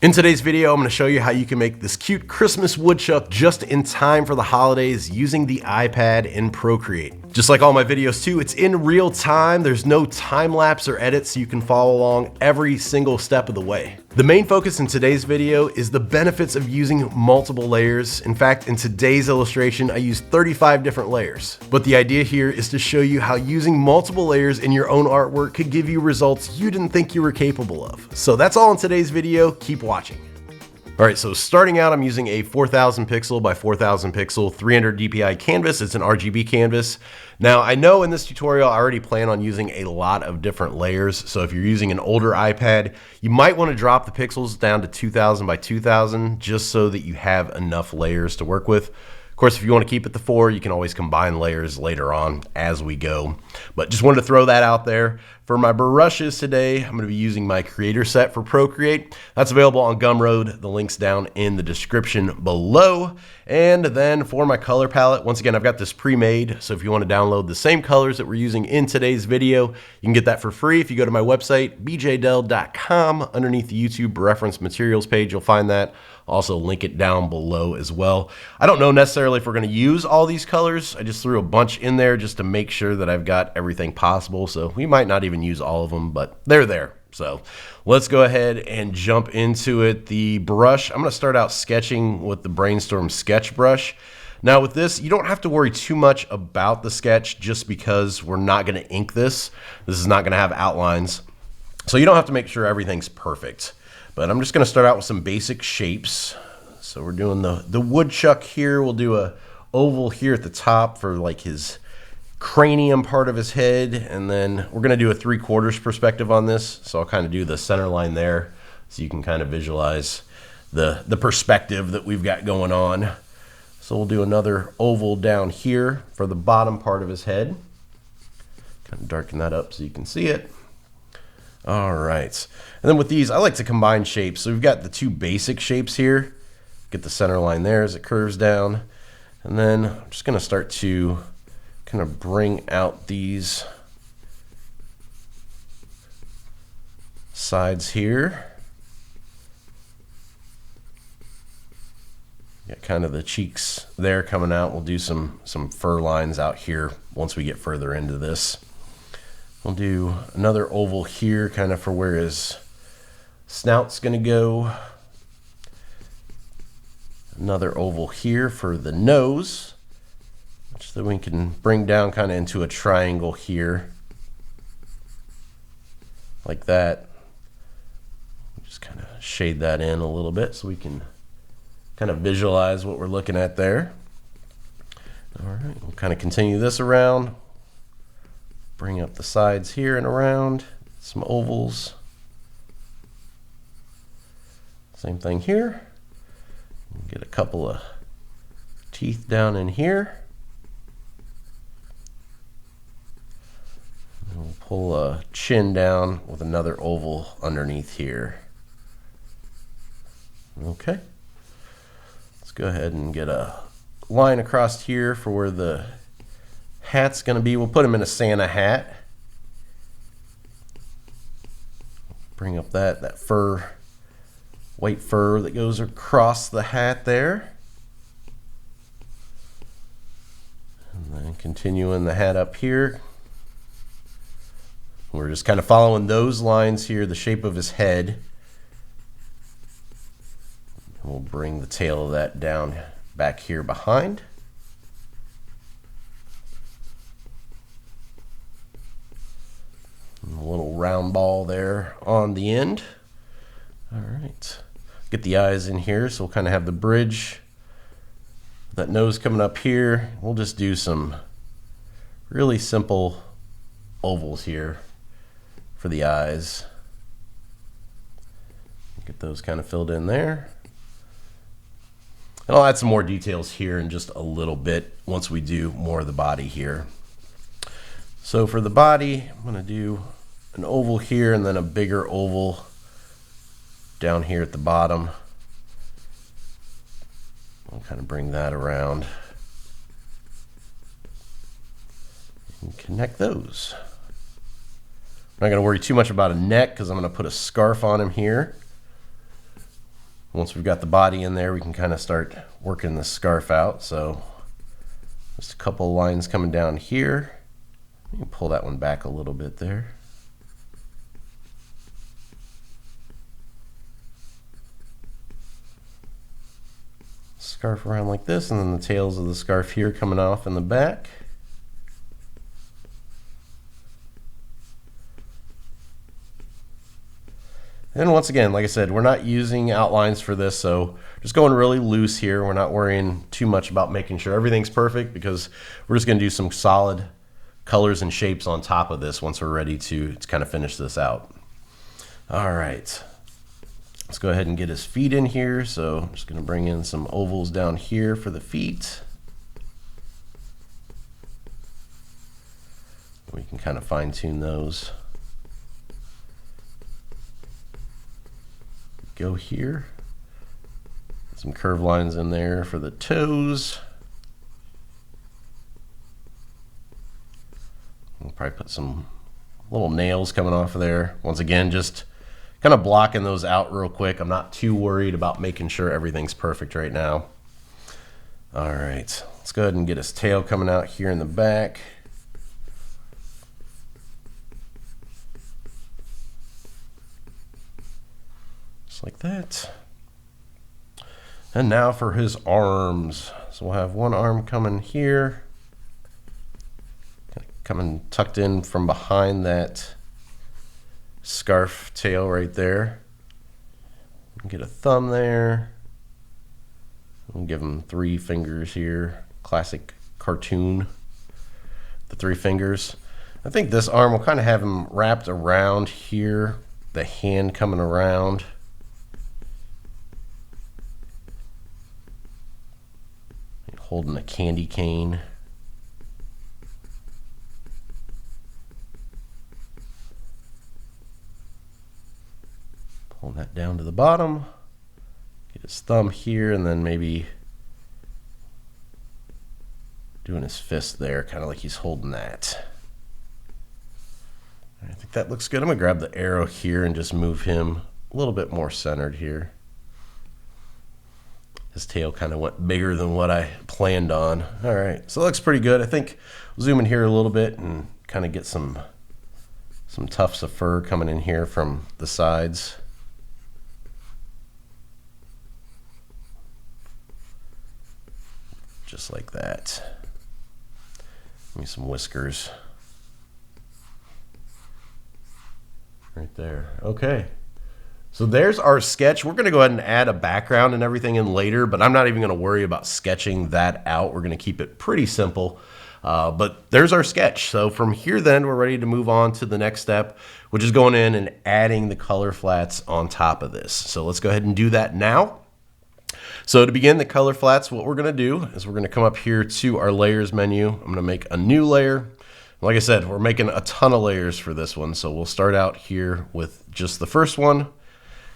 In today's video, I'm going to show you how you can make this cute Christmas woodchuck just in time for the holidays using the iPad in Procreate. Just like all my videos too, it's in real time. There's no time lapse or edits, so you can follow along every single step of the way. The main focus in today's video is the benefits of using multiple layers. In fact, in today's illustration, I used 35 different layers. But the idea here is to show you how using multiple layers in your own artwork could give you results you didn't think you were capable of. So that's all in today's video. Keep watching. All right, so starting out, I'm using a 4000 pixel by 4000 pixel 300 dpi canvas. It's an RGB canvas. Now, I know in this tutorial, I already plan on using a lot of different layers. So if you're using an older iPad, you might want to drop the pixels down to 2000 by 2000 just so that you have enough layers to work with. Of course, if you want to keep it to 4, you can always combine layers later on as we go. But just wanted to throw that out there. For my brushes today, I'm going to be using my creator set for Procreate. That's available on Gumroad. The link's down in the description below. And then for my color palette, once again, I've got this pre-made. So if you want to download the same colors that we're using in today's video, you can get that for free. If you go to my website, bjdell.com, underneath the YouTube reference materials page, you'll find that. Also link it down below as well. I don't know necessarily if we're going to use all these colors. I just threw a bunch in there just to make sure that I've got everything possible. So we might not even use all of them, but they're there. So let's go ahead and jump into it. The brush, I'm going to start out sketching with the Brainstorm sketch brush. Now with this, you don't have to worry too much about the sketch just because we're not going to ink this. This is not going to have outlines. So you don't have to make sure everything's perfect. But I'm just going to start out with some basic shapes. So we're doing the woodchuck here. We'll do a oval here at the top for like his cranium part of his head. And then we're going to do a 3/4 perspective on this. So I'll kind of do the center line there so you can kind of visualize the perspective that we've got going on. So we'll do another oval down here for the bottom part of his head. Kind of darken that up so you can see it. All right, and then with these, I like to combine shapes. So we've got the two basic shapes here. Get the center line there as it curves down. And then I'm just gonna start to kind of bring out these sides here. Got kind of the cheeks there coming out. We'll do some fur lines out here once we get further into this. We'll do another oval here kind of for where his snout's going to go. Another oval here for the nose, which then we can bring down kind of into a triangle here. Like that. Just kind of shade that in a little bit so we can kind of visualize what we're looking at there. All right, we'll kind of continue this around. Bring up the sides here and around, some ovals. Same thing here. Get a couple of teeth down in here. And we'll pull a chin down with another oval underneath here. Okay. Let's go ahead and get a line across here for where the hat's going to be. We'll put him in a Santa hat. Bring up that fur, white fur that goes across the hat there. And then continuing the hat up here. We're just kind of following those lines here, the shape of his head. We'll bring the tail of that down back here behind. A little round ball there on the end. All right, get the eyes in here, so we'll kind of have the bridge, that nose coming up here. We'll just do some really simple ovals here for the eyes. Get those kind of filled in there. And I'll add some more details here in just a little bit once we do more of the body here. So for the body, I'm going to do an oval here and then a bigger oval down here at the bottom. I'll kind of bring that around and connect those. I'm not going to worry too much about a neck because I'm going to put a scarf on him here. Once we've got the body in there, we can kind of start working the scarf out. So just a couple lines coming down here. You can pull that one back a little bit there. Scarf around like this, and then the tails of the scarf here coming off in the back. And once again, like I said, we're not using outlines for this, so just going really loose here. We're not worrying too much about making sure everything's perfect, because we're just going to do some solid colors and shapes on top of this once we're ready to kind of finish this out. All right, let's go ahead and get his feet in here. So I'm just going to bring in some ovals down here for the feet. We can kind of fine tune those. Go here. Some curved lines in there for the toes. We'll probably put some little nails coming off of there. Once again, just kind of blocking those out real quick. I'm not too worried about making sure everything's perfect right now. All right, let's go ahead and get his tail coming out here in the back. Like that. And now for his arms. So we'll have one arm coming here, coming tucked in from behind that scarf tail right there. Get a thumb there. We'll give him 3 fingers here. Classic cartoon, the 3 fingers. I think this arm will kind of have him wrapped around here, the hand coming around. Holding a candy cane. Pulling that down to the bottom. Get his thumb here, and then maybe doing his fist there, kind of like he's holding that. I think that looks good. I'm gonna grab the arrow here and just move him a little bit more centered here. His tail kind of went bigger than what I planned on. All right, so it looks pretty good. I think we'll zoom in here a little bit and kind of get some tufts of fur coming in here from the sides. Just like that. Give me some whiskers. Right there. Okay. So there's our sketch. We're going to go ahead and add a background and everything in later, but I'm not even going to worry about sketching that out. We're going to keep it pretty simple. But there's our sketch. So from here then, we're ready to move on to the next step, which is going in and adding the color flats on top of this. So let's go ahead and do that now. So to begin the color flats, what we're going to do is we're going to come up here to our layers menu. I'm going to make a new layer. Like I said, we're making a ton of layers for this one. So we'll start out here with just the first one.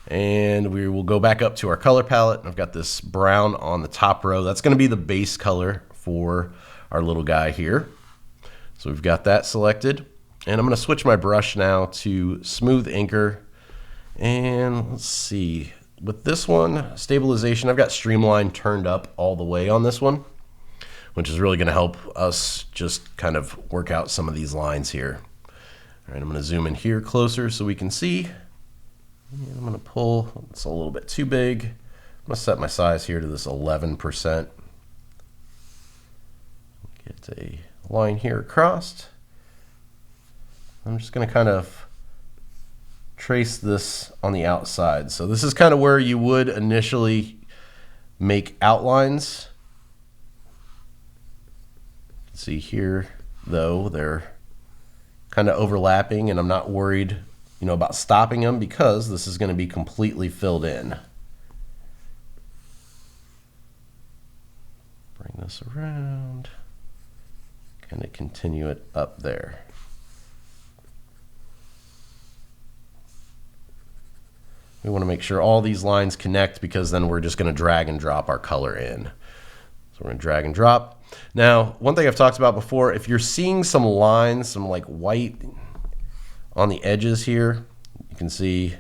And we will go back up to our color palette. I've got this brown on the top row. That's going to be the base color for our little guy here. So we've got that selected. And I'm going to switch my brush now to Smooth Inker. And let's see, with this one, stabilization, I've got Streamline turned up all the way on this one, which is really going to help us just kind of work out some of these lines here. All right, I'm going to zoom in here closer so we can see. And I'm going to pull, it's a little bit too big. I'm going to set my size here to this 11%. Get a line here across. I'm just going to kind of trace this on the outside. So this is kind of where you would initially make outlines. See here, though, they're kind of overlapping, and I'm not worried about stopping them because this is going to be completely filled in. Bring this around, kind of continue it up there. We want to make sure all these lines connect because then we're just going to drag and drop our color in. So we're going to drag and drop. Now, one thing I've talked about before, if you're seeing some lines, some like white on the edges here, you can see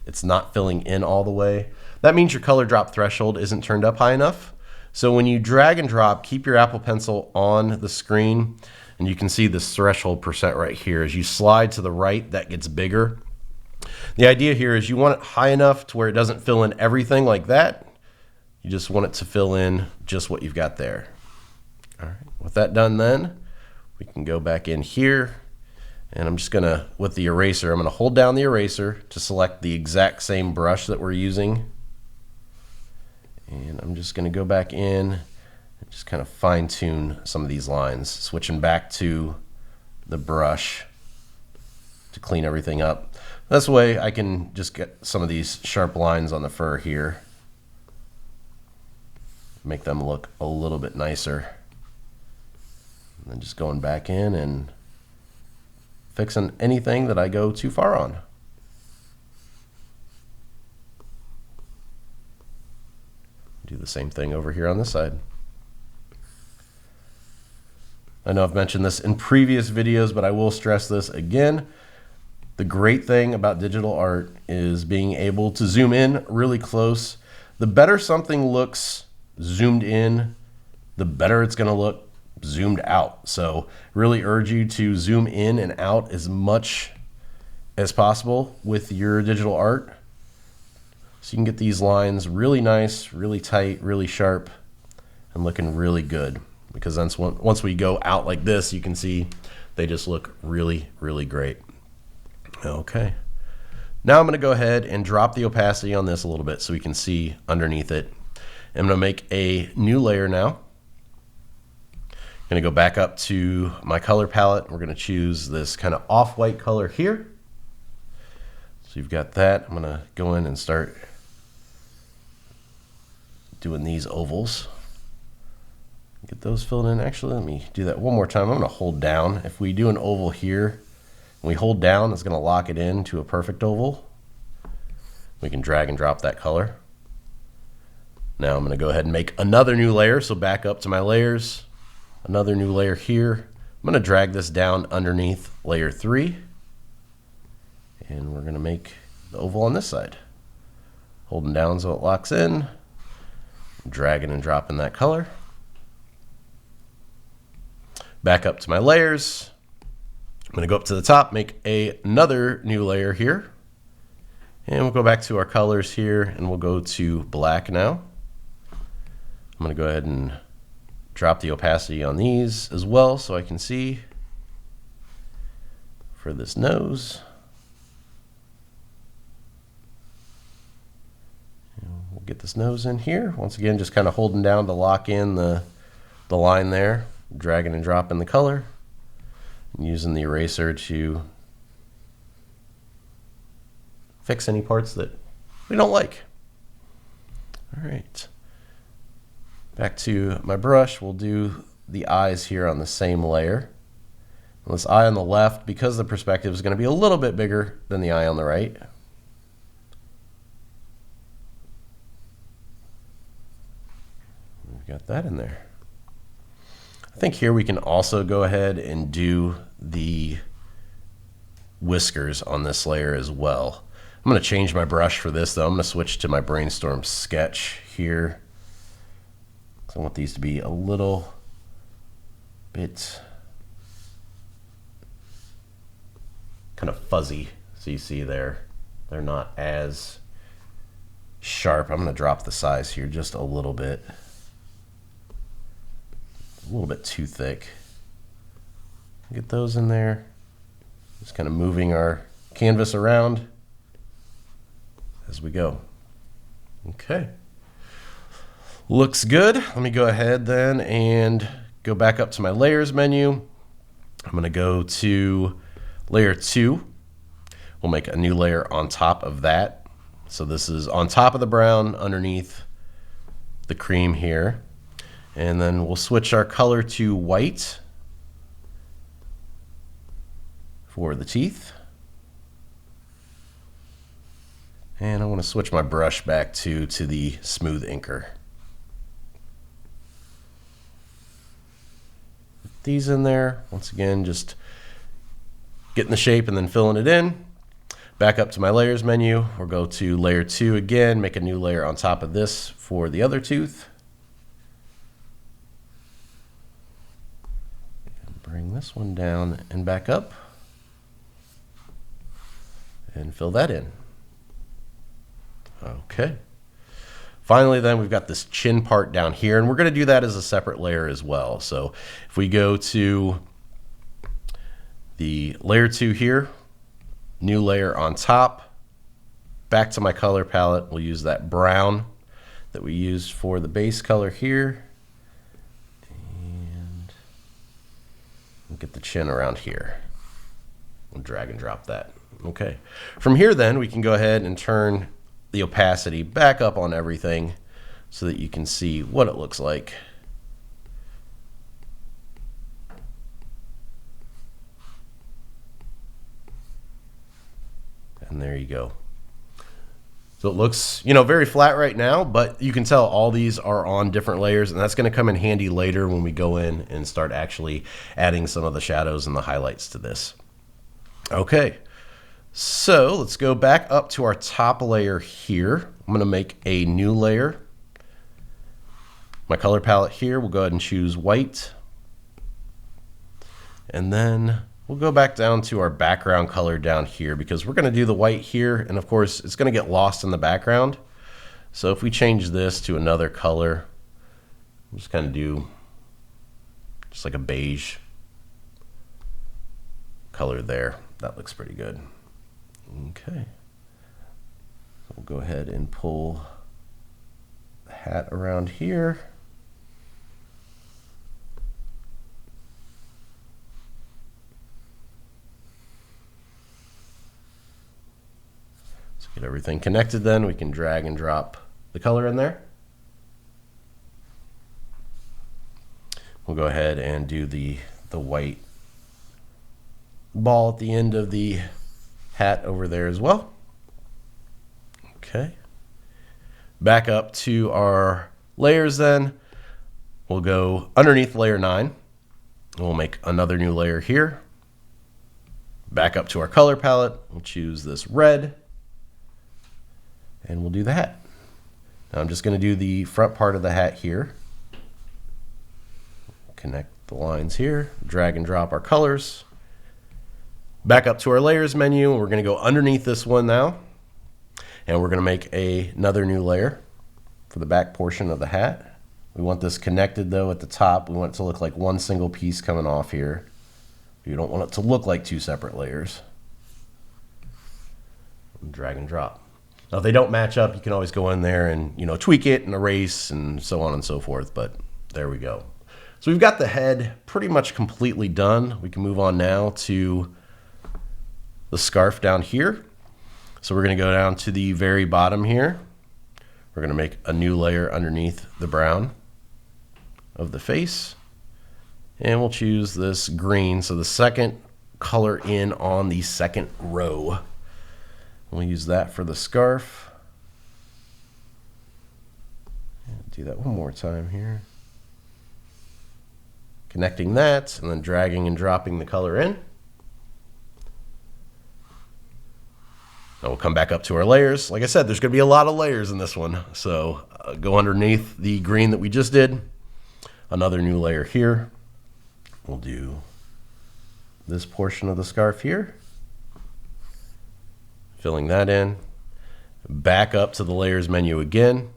it's not filling in all the way. That means your color drop threshold isn't turned up high enough. So when you drag and drop, keep your Apple Pencil on the screen, and you can see this threshold percent right here. As you slide to the right, that gets bigger. The idea here is you want it high enough to where it doesn't fill in everything like that. You just want it to fill in just what you've got there. All right, with that done then, we can go back in here, and I'm just gonna, with the eraser, I'm gonna hold down the eraser to select the exact same brush that we're using. And I'm just gonna go back in and just kind of fine tune some of these lines, switching back to the brush to clean everything up. This way I can just get some of these sharp lines on the fur here, make them look a little bit nicer. And then just going back in and fixing anything that I go too far on. Do the same thing over here on this side. I know I've mentioned this in previous videos, but I will stress this again. The great thing about digital art is being able to zoom in really close. The better something looks zoomed in, the better it's going to look zoomed out. So really urge you to zoom in and out as much as possible with your digital art, so you can get these lines really nice, really tight, really sharp, and looking really good. Because then once we go out like this, you can see they just look really, really great. Okay. Now I'm going to go ahead and drop the opacity on this a little bit so we can see underneath it. I'm going to make a new layer now. I'm going to go back up to my color palette. We're going to choose this kind of off-white color here. So you've got that. I'm going to go in and start doing these ovals. Get those filled in. Actually, let me do that one more time. I'm going to hold down. If we do an oval here, when we hold down, it's going to lock it into a perfect oval. We can drag and drop that color. Now I'm going to go ahead and make another new layer. So back up to my layers, another new layer here. I'm going to drag this down underneath layer 3. And we're going to make the oval on this side. Holding down so it locks in. Dragging and dropping that color. Back up to my layers. I'm going to go up to the top, make another new layer here. And we'll go back to our colors here, and we'll go to black now. I'm going to go ahead and drop the opacity on these as well so I can see for this nose. And we'll get this nose in here. Once again, just kind of holding down to lock in the line there, dragging and dropping the color, and using the eraser to fix any parts that we don't like. All right. Back to my brush, we'll do the eyes here on the same layer. And this eye on the left, because the perspective is going to be a little bit bigger than the eye on the right. We've got that in there. I think here we can also go ahead and do the whiskers on this layer as well. I'm going to change my brush for this though. I'm going to switch to my Brainstorm sketch here. I want these to be a little bit kind of fuzzy. So you see there, they're not as sharp. I'm going to drop the size here just a little bit. A little bit too thick. Get those in there. Just kind of moving our canvas around as we go. Okay. Looks good. Let me go ahead then and go back up to my layers menu. I'm going to go to layer 2. We'll make a new layer on top of that. So this is on top of the brown, underneath the cream here. And then we'll switch our color to white for the teeth. And I want to switch my brush back to the smooth inker. Put these in there. Once again, just getting the shape and then filling it in. Back up to my layers menu, we'll go to layer 2 again, make a new layer on top of this for the other tooth. And bring this one down and back up. And fill that in. Okay. Finally then, we've got this chin part down here, and we're going to do that as a separate layer as well. So if we go to the layer 2 here, new layer on top, back to my color palette, we'll use that brown that we used for the base color here, and we'll get the chin around here. We'll drag and drop that. Okay. From here then, we can go ahead and turn the opacity back up on everything so that you can see what it looks like. And there you go. So it looks, very flat right now, but you can tell all these are on different layers, and that's going to come in handy later when we go in and start actually adding some of the shadows and the highlights to this. Okay. So let's go back up to our top layer here. I'm going to make a new layer. My color palette here, we'll go ahead and choose white. And then we'll go back down to our background color down here, because we're going to do the white here, and of course it's going to get lost in the background. So if we change this to another color, we'll just kind of do just like a beige color there. That looks pretty good. Okay, we'll go ahead and pull the hat around here. Let's get everything connected then. We can drag and drop the color in there. We'll go ahead and do the white ball at the end of the hat over there as well. Okay. Back up to our layers then. We'll go underneath layer 9. We'll make another new layer here. Back up to our color palette. We'll choose this red. And we'll do the hat. Now I'm just going to do the front part of the hat here. Connect the lines here. Drag and drop our colors. Back up to our layers menu, and we're going to go underneath this one now, and we're going to make another new layer for the back portion of the hat. We want this connected though at the top. We want it to look like one single piece coming off here. You don't want it to look like two separate layers. Drag and drop. Now if they don't match up, you can always go in there and tweak it and erase and so on and so forth, but there we go. So we've got the head pretty much completely done. We can move on now to the scarf down here. So we're going to go down to the very bottom here. We're going to make a new layer underneath the brown of the face. And we'll choose this green, so the second color in on the second row. We'll use that for the scarf. Do that one more time here. Connecting that and then dragging and dropping the color in. Now we'll come back up to our layers. Like I said, there's going to be a lot of layers in this one. So go underneath the green that we just did. Another new layer here. We'll do this portion of the scarf here. Filling that in. Back up to the layers menu again.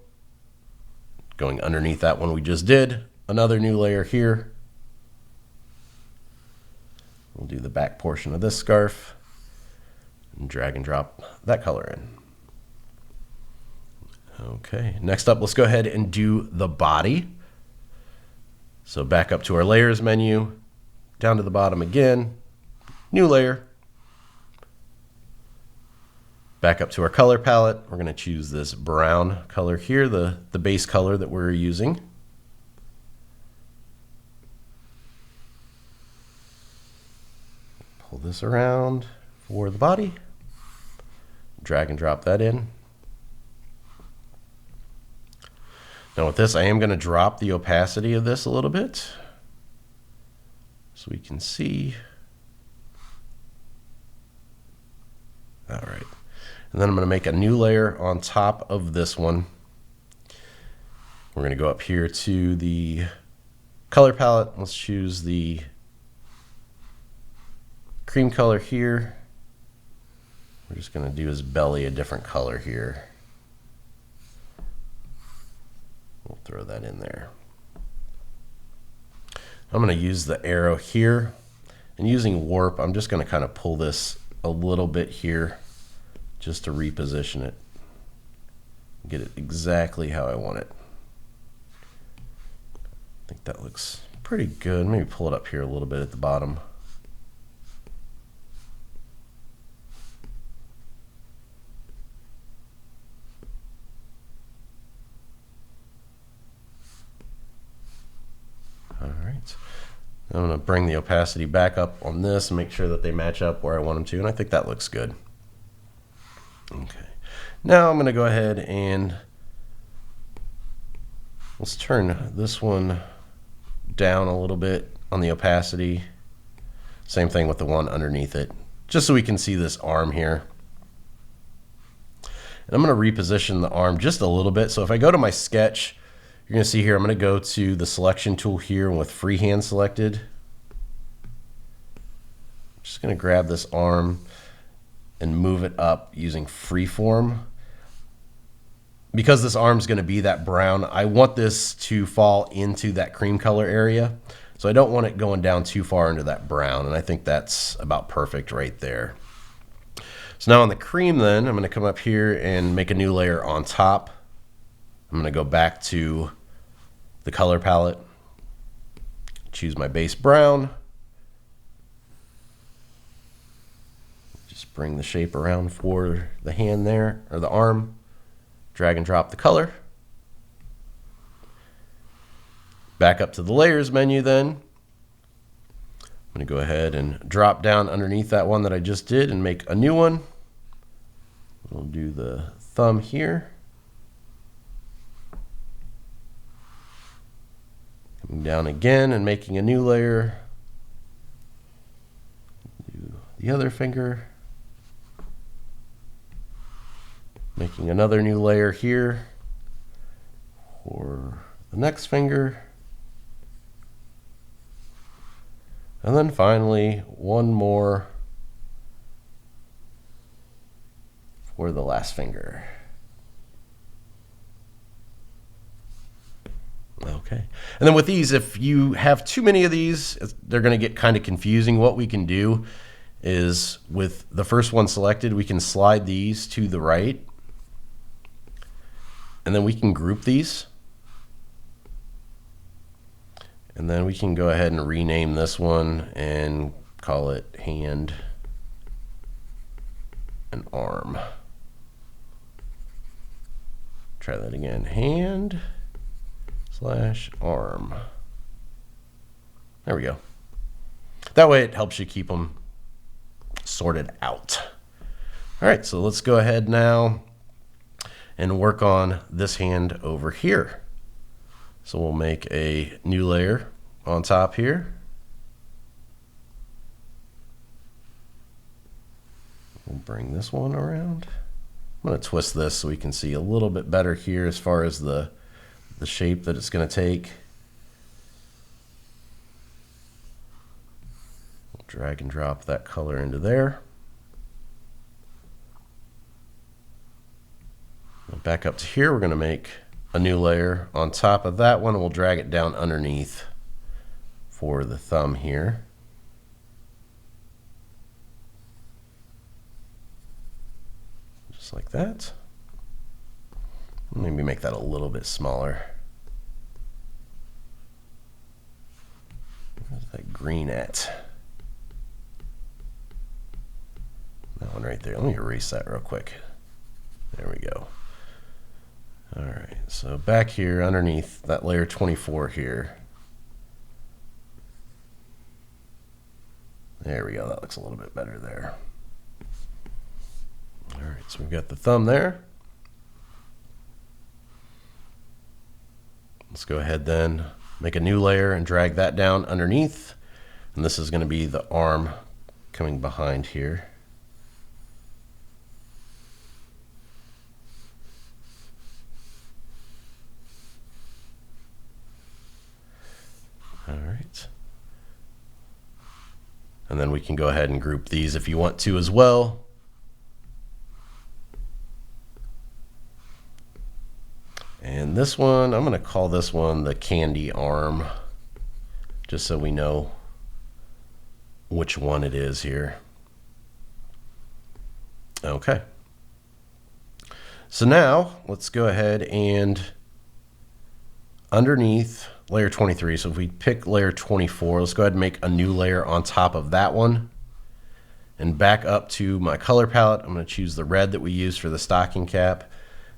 Going underneath that one we just did. Another new layer here. We'll do the back portion of this scarf. And drag and drop that color in. Okay, next up, let's go ahead and do the body. So back up to our layers menu, down to the bottom again, new layer. Back up to our color palette. We're going to choose this brown color here, the base color that we're using. Pull this around for the body. Drag and drop that in. Now with this, I am going to drop the opacity of this a little bit so we can see. All right. And then I'm going to make a new layer on top of this one. We're going to go up here to the color palette. Let's choose the cream color here. We're just going to do his belly a different color here. We'll throw that in there. I'm going to use the arrow here, and using warp, I'm just going to kind of pull this a little bit here just to reposition it, get it exactly how I want it. I think that looks pretty good. Maybe pull it up here a little bit at the bottom. All right. I'm going to bring the opacity back up on this and make sure that they match up where I want them to, and I think that looks good. Okay. Now I'm going to go ahead and let's turn this one down a little bit on the opacity. Same thing with the one underneath it, just so we can see this arm here. And I'm going to reposition the arm just a little bit. So if I go to my sketch, you're going to see here, I'm going to go to the selection tool here and with freehand selected. I'm just going to grab this arm and move it up using freeform. Because this arm is going to be that brown, I want this to fall into that cream color area. So I don't want it going down too far into that brown, and I think that's about perfect right there. So now on the cream then, I'm going to come up here and make a new layer on top. I'm going to go back to the color palette, choose my base brown, just bring the shape around for the hand there, or the arm, drag and drop the color. Back up to the layers menu then. I'm going to go ahead and drop down underneath that one that I just did and make a new one. We'll do the thumb here. Coming down again and making a new layer. Do the other finger. Making another new layer here for the next finger. And then finally, one more for the last finger. Okay. And then with these, if you have too many of these, they're going to get kind of confusing. What we can do is with the first one selected, we can slide these to the right. And then we can group these. And then we can go ahead and rename this one and call it hand and arm. Try that again. Hand / arm. There we go. That way it helps you keep them sorted out. All right, so let's go ahead now and work on this hand over here. So we'll make a new layer on top here. We'll bring this one around. I'm going to twist this so we can see a little bit better here as far as the shape that it's going to take. We'll drag and drop that color into there. Back up to here, we're going to make a new layer on top of that one, and we'll drag it down underneath for the thumb here. Just like that. Maybe make that a little bit smaller. Where's that green at? That one right there. Let me erase that real quick. There we go. All right, so back here underneath that layer 24 here. There we go, that looks a little bit better there. All right, so we've got the thumb there. Let's go ahead then, make a new layer and drag that down underneath. And this is going to be the arm coming behind here. And then we can go ahead and group these if you want to as well. And this one, I'm going to call this one the candy arm, just so we know which one it is here. Okay. So now let's go ahead and underneath layer 23, so if we pick layer 24, let's go ahead and make a new layer on top of that one. And back up to my color palette, I'm going to choose the red that we used for the stocking cap.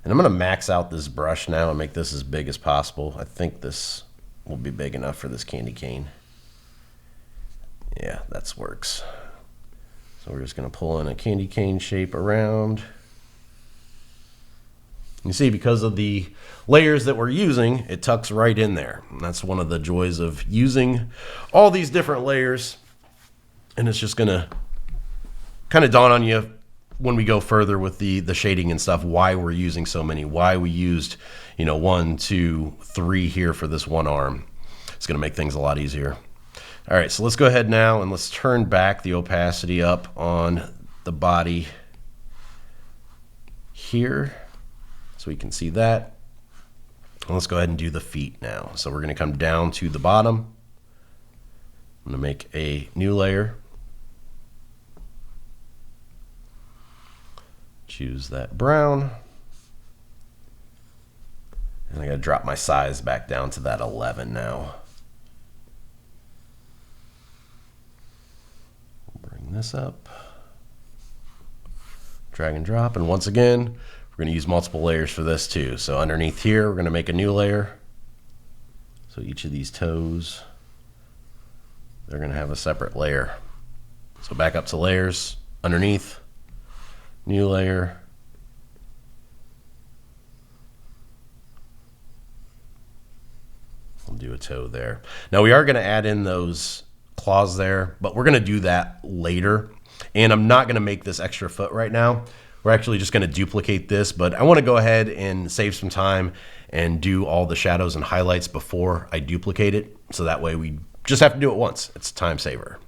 And I'm going to max out this brush now and make this as big as possible. I think this will be big enough for this candy cane. Yeah, that works. So we're just going to pull in a candy cane shape around. You see, because of the layers that we're using, it tucks right in there. And that's one of the joys of using all these different layers. And it's just going to kind of dawn on you when we go further with the shading and stuff, why we're using so many, why we used, 1, 2, 3 here for this one arm. It's going to make things a lot easier. All right, so let's go ahead now and let's turn back the opacity up on the body here so we can see that. And let's go ahead and do the feet now. So we're going to come down to the bottom. I'm going to make a new layer. Choose that brown. And I got to drop my size back down to that 11 now. Bring this up. Drag and drop. And once again, we're going to use multiple layers for this too. So underneath here, we're going to make a new layer. So each of these toes, they're going to have a separate layer. So back up to layers, underneath. New layer. We'll do a toe there. Now we are going to add in those claws there, but we're going to do that later. And I'm not going to make this extra foot right now. We're actually just going to duplicate this, but I want to go ahead and save some time and do all the shadows and highlights before I duplicate it. So that way we just have to do it once. It's a time saver.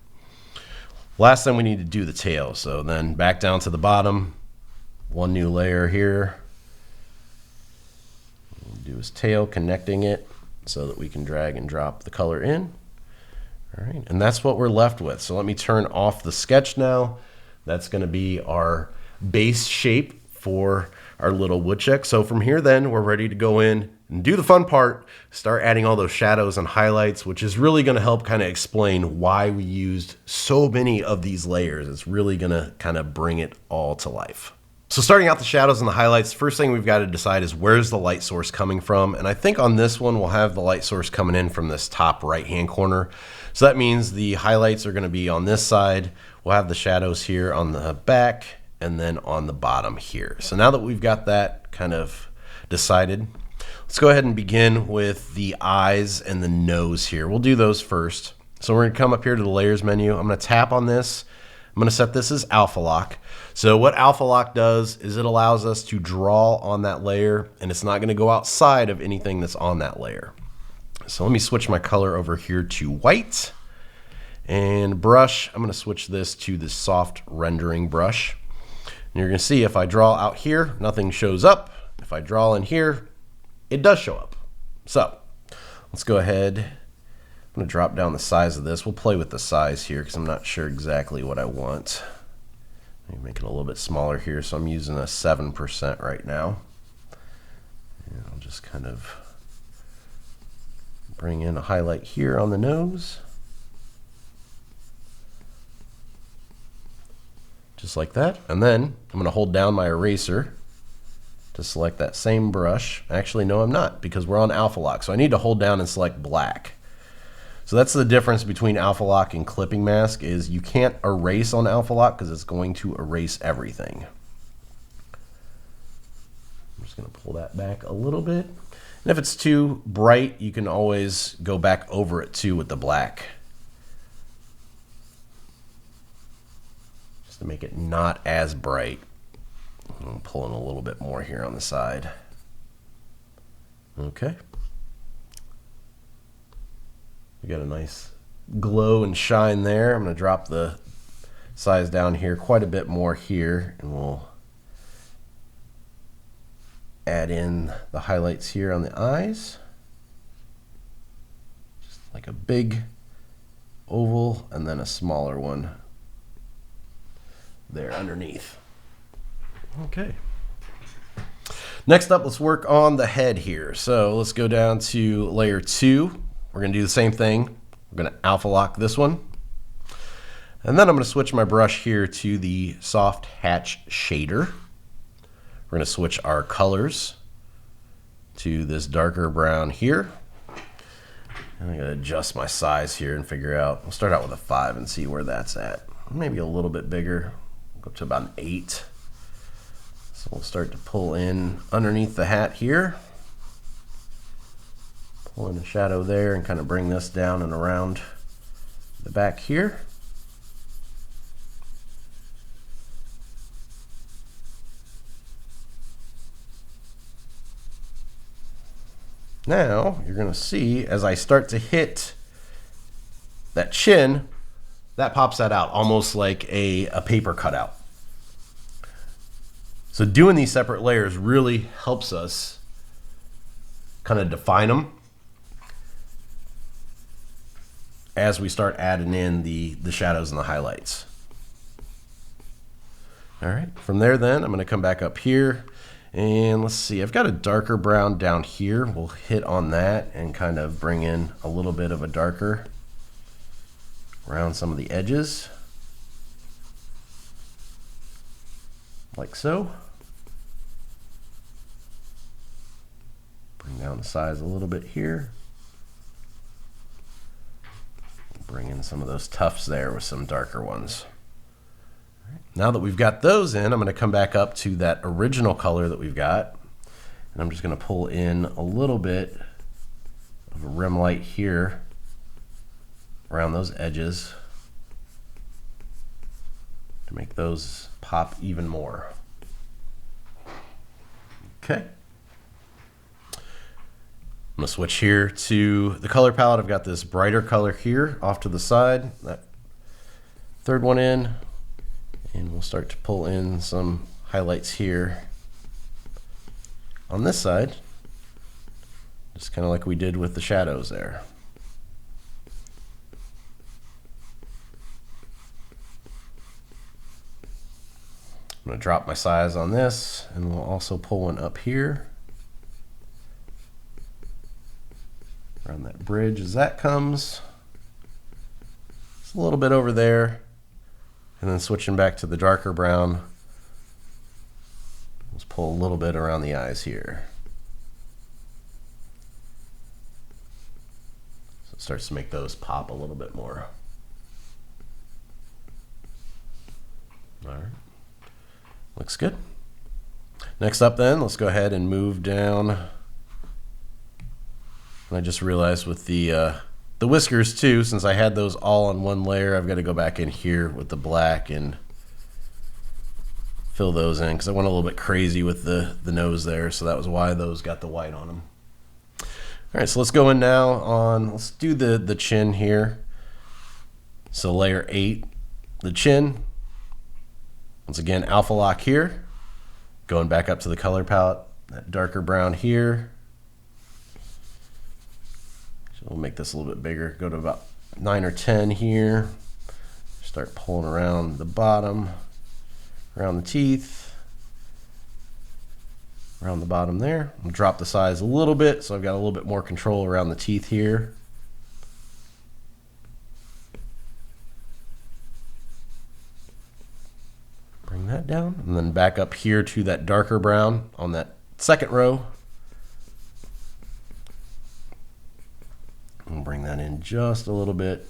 Last thing we need to do the tail. So then back down to the bottom, one new layer here. We'll do his tail, connecting it so that we can drag and drop the color in. All right, and that's what we're left with. So let me turn off the sketch now. That's going to be our base shape for our little woodchuck. So from here then, we're ready to go in and do the fun part, start adding all those shadows and highlights, which is really going to help kind of explain why we used so many of these layers. It's really going to kind of bring it all to life. So starting out the shadows and the highlights, first thing we've got to decide is where's the light source coming from. And I think on this one, we'll have the light source coming in from this top right-hand corner. So that means the highlights are going to be on this side. We'll have the shadows here on the back and then on the bottom here. So now that we've got that kind of decided, let's go ahead and begin with the eyes and the nose here. We'll do those first. So we're going to come up here to the layers menu. I'm going to tap on this. I'm going to set this as alpha lock. So what alpha lock does is it allows us to draw on that layer, and it's not going to go outside of anything that's on that layer. So let me switch my color over here to white. And brush, I'm going to switch this to the soft rendering brush. And you're going to see if I draw out here, nothing shows up. If I draw in here, it does show up. So let's go ahead. I'm going to drop down the size of this. We'll play with the size here because I'm not sure exactly what I want. Let me make it a little bit smaller here. So I'm using a 7% right now. And I'll just kind of bring in a highlight here on the nose. Just like that. And then I'm going to hold down my eraser to select that same brush. Actually, no, I'm not, because we're on alpha lock. So I need to hold down and select black. So that's the difference between alpha lock and clipping mask, is you can't erase on alpha lock because it's going to erase everything. I'm just going to pull that back a little bit. And if it's too bright, you can always go back over it too with the black, just to make it not as bright. I'm pulling a little bit more here on the side. Okay. We got a nice glow and shine there. I'm going to drop the size down here quite a bit more here, and we'll add in the highlights here on the eyes. Just like a big oval and then a smaller one there underneath. Okay. Next up, let's work on the head here. So let's go down to layer 2. We're going to do the same thing. We're going to alpha lock this one. And then I'm going to switch my brush here to the soft hatch shader. We're going to switch our colors to this darker brown here. And I'm going to adjust my size here and figure out, we'll start out with a 5 and see where that's at. Maybe a little bit bigger, go up to about an 8. So we'll start to pull in underneath the hat here. Pull in a shadow there and kind of bring this down and around the back here. Now you're going to see as I start to hit that chin, that pops that out almost like a paper cutout. So doing these separate layers really helps us kind of define them as we start adding in the shadows and the highlights. All right, from there then I'm going to come back up here. And let's see, I've got a darker brown down here. We'll hit on that and kind of bring in a little bit of a darker around some of the edges. Like so. Bring down the size a little bit here. Bring in some of those tufts there with some darker ones. Now that we've got those in, I'm going to come back up to that original color that we've got. And I'm just going to pull in a little bit of a rim light here around those edges to make those pop even more. Okay. I'm going to switch here to the color palette. I've got this brighter color here off to the side. That third one in. And we'll start to pull in some highlights here on this side, just kind of like we did with the shadows there. I'm going to drop my size on this, and we'll also pull one up here around that bridge as that comes. Just a little bit over there. And then switching back to the darker brown, let's pull a little bit around the eyes here. So it starts to make those pop a little bit more. All right, looks good. Next up then, let's go ahead and move down. And I just realized with the whiskers too, since I had those all on one layer, I've got to go back in here with the black and fill those in because I went a little bit crazy with the nose there, so that was why those got the white on them. All right, so let's go in now on, let's do the chin here. So layer 8, the chin. Once again, alpha lock here. Going back up to the color palette, that darker brown here. We'll make this a little bit bigger, go to about 9 or 10 here. Start pulling around the bottom, around the teeth, around the bottom there. We'll drop the size a little bit so I've got a little bit more control around the teeth here. Bring that down and then back up here to that darker brown on that second row. And bring that in just a little bit.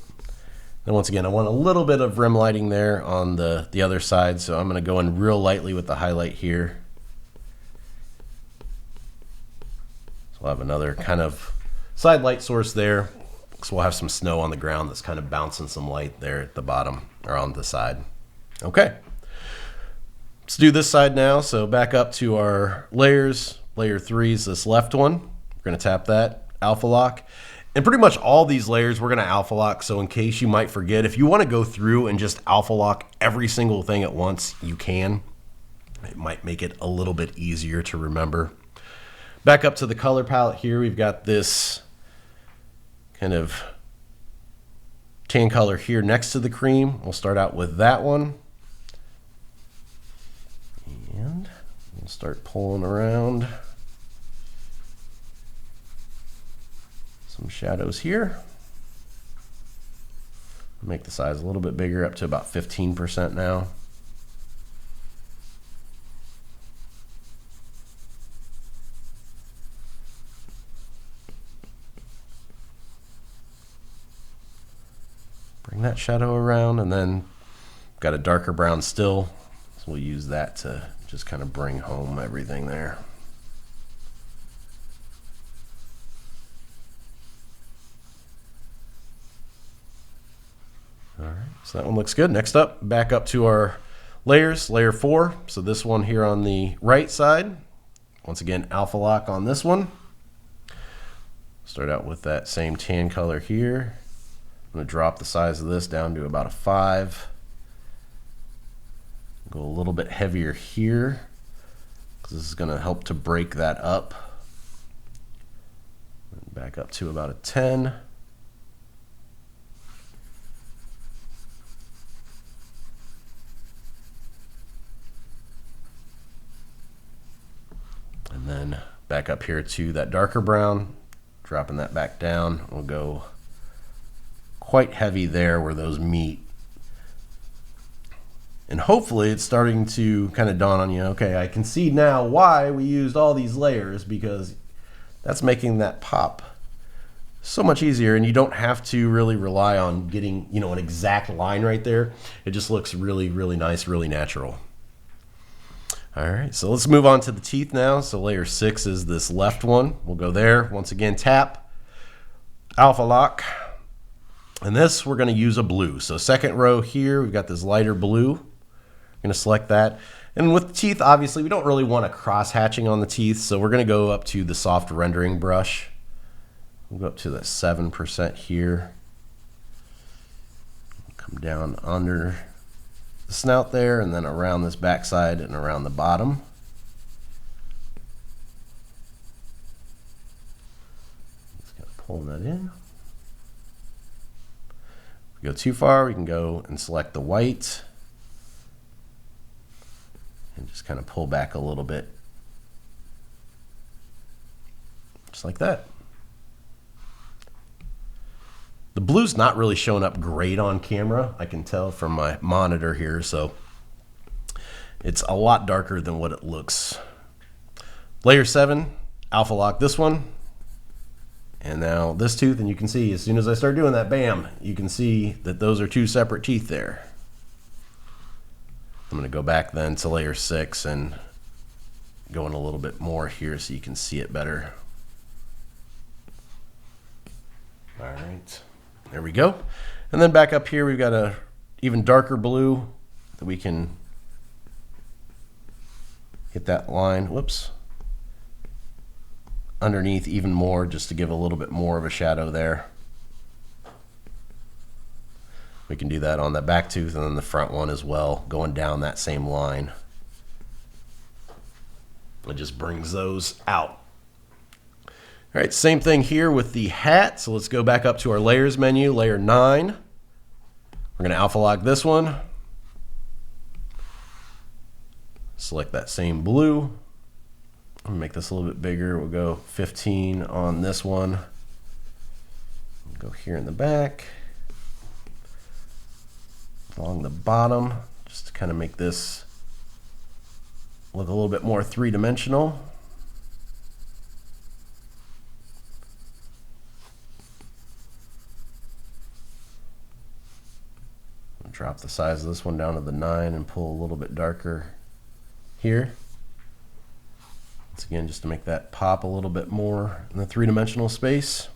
Then once again, I want a little bit of rim lighting there on the other side, so I'm going to go in real lightly with the highlight here. So we'll have another kind of side light source there. So we'll have some snow on the ground that's kind of bouncing some light there at the bottom or on the side. Okay. Let's do this side now. So back up to our layers. Layer 3 is this left one. We're going to tap that, alpha lock. And pretty much all these layers we're going to alpha lock, so in case you might forget, if you want to go through and just alpha lock every single thing at once, you can. It might make it a little bit easier to remember. Back up to the color palette here, we've got this kind of tan color here next to the cream. We'll start out with that one. And we'll start pulling around some shadows here. Make the size a little bit bigger, up to about 15% now. Bring that shadow around, and then got a darker brown still, so we'll use that to just kind of bring home everything there. All right, so that one looks good. Next up, back up to our layers, layer 4. So this one here on the right side, once again, alpha lock on this one. Start out with that same tan color here. I'm going to drop the size of this down to about a 5. Go a little bit heavier here, because this is going to help to break that up. Back up to about a 10. And then back up here to that darker brown, dropping that back down. We'll go quite heavy there where those meet. And hopefully it's starting to kind of dawn on you, okay, I can see now why we used all these layers, because that's making that pop so much easier, and you don't have to really rely on getting, you know, an exact line right there. It just looks really, really nice, really natural. All right, so let's move on to the teeth now. So layer 6 is this left one. We'll go there. Once again, tap, alpha lock. And this, we're going to use a blue. So second row here, we've got this lighter blue. I'm going to select that. And with the teeth, obviously, we don't really want a cross hatching on the teeth, so we're going to go up to the soft rendering brush. We'll go up to that 7% here. Come down under the snout there, and then around this backside and around the bottom. Just kind of pulling that in. If we go too far, we can go and select the white and just kind of pull back a little bit, just like that. The blue's not really showing up great on camera, I can tell from my monitor here, so it's a lot darker than what it looks. Layer 7, alpha lock this one, and now this tooth, and you can see as soon as I start doing that, bam, you can see that those are two separate teeth there. I'm going to go back then to layer 6 and go in a little bit more here so you can see it better. All right. There we go. And then back up here, we've got a even darker blue that we can hit that line, whoops, underneath even more, just to give a little bit more of a shadow there. We can do that on the back tooth and then the front one as well, going down that same line. It just brings those out. All right, same thing here with the hat. So let's go back up to our layers menu, layer 9. We're going to alpha lock this one. Select that same blue. I'm gonna make this a little bit bigger. We'll go 15 on this one. Go here in the back, along the bottom, just to kind of make this look a little bit more three-dimensional. Drop the size of this one down to the 9 and pull a little bit darker here. Once again, just to make that pop a little bit more in the three-dimensional space.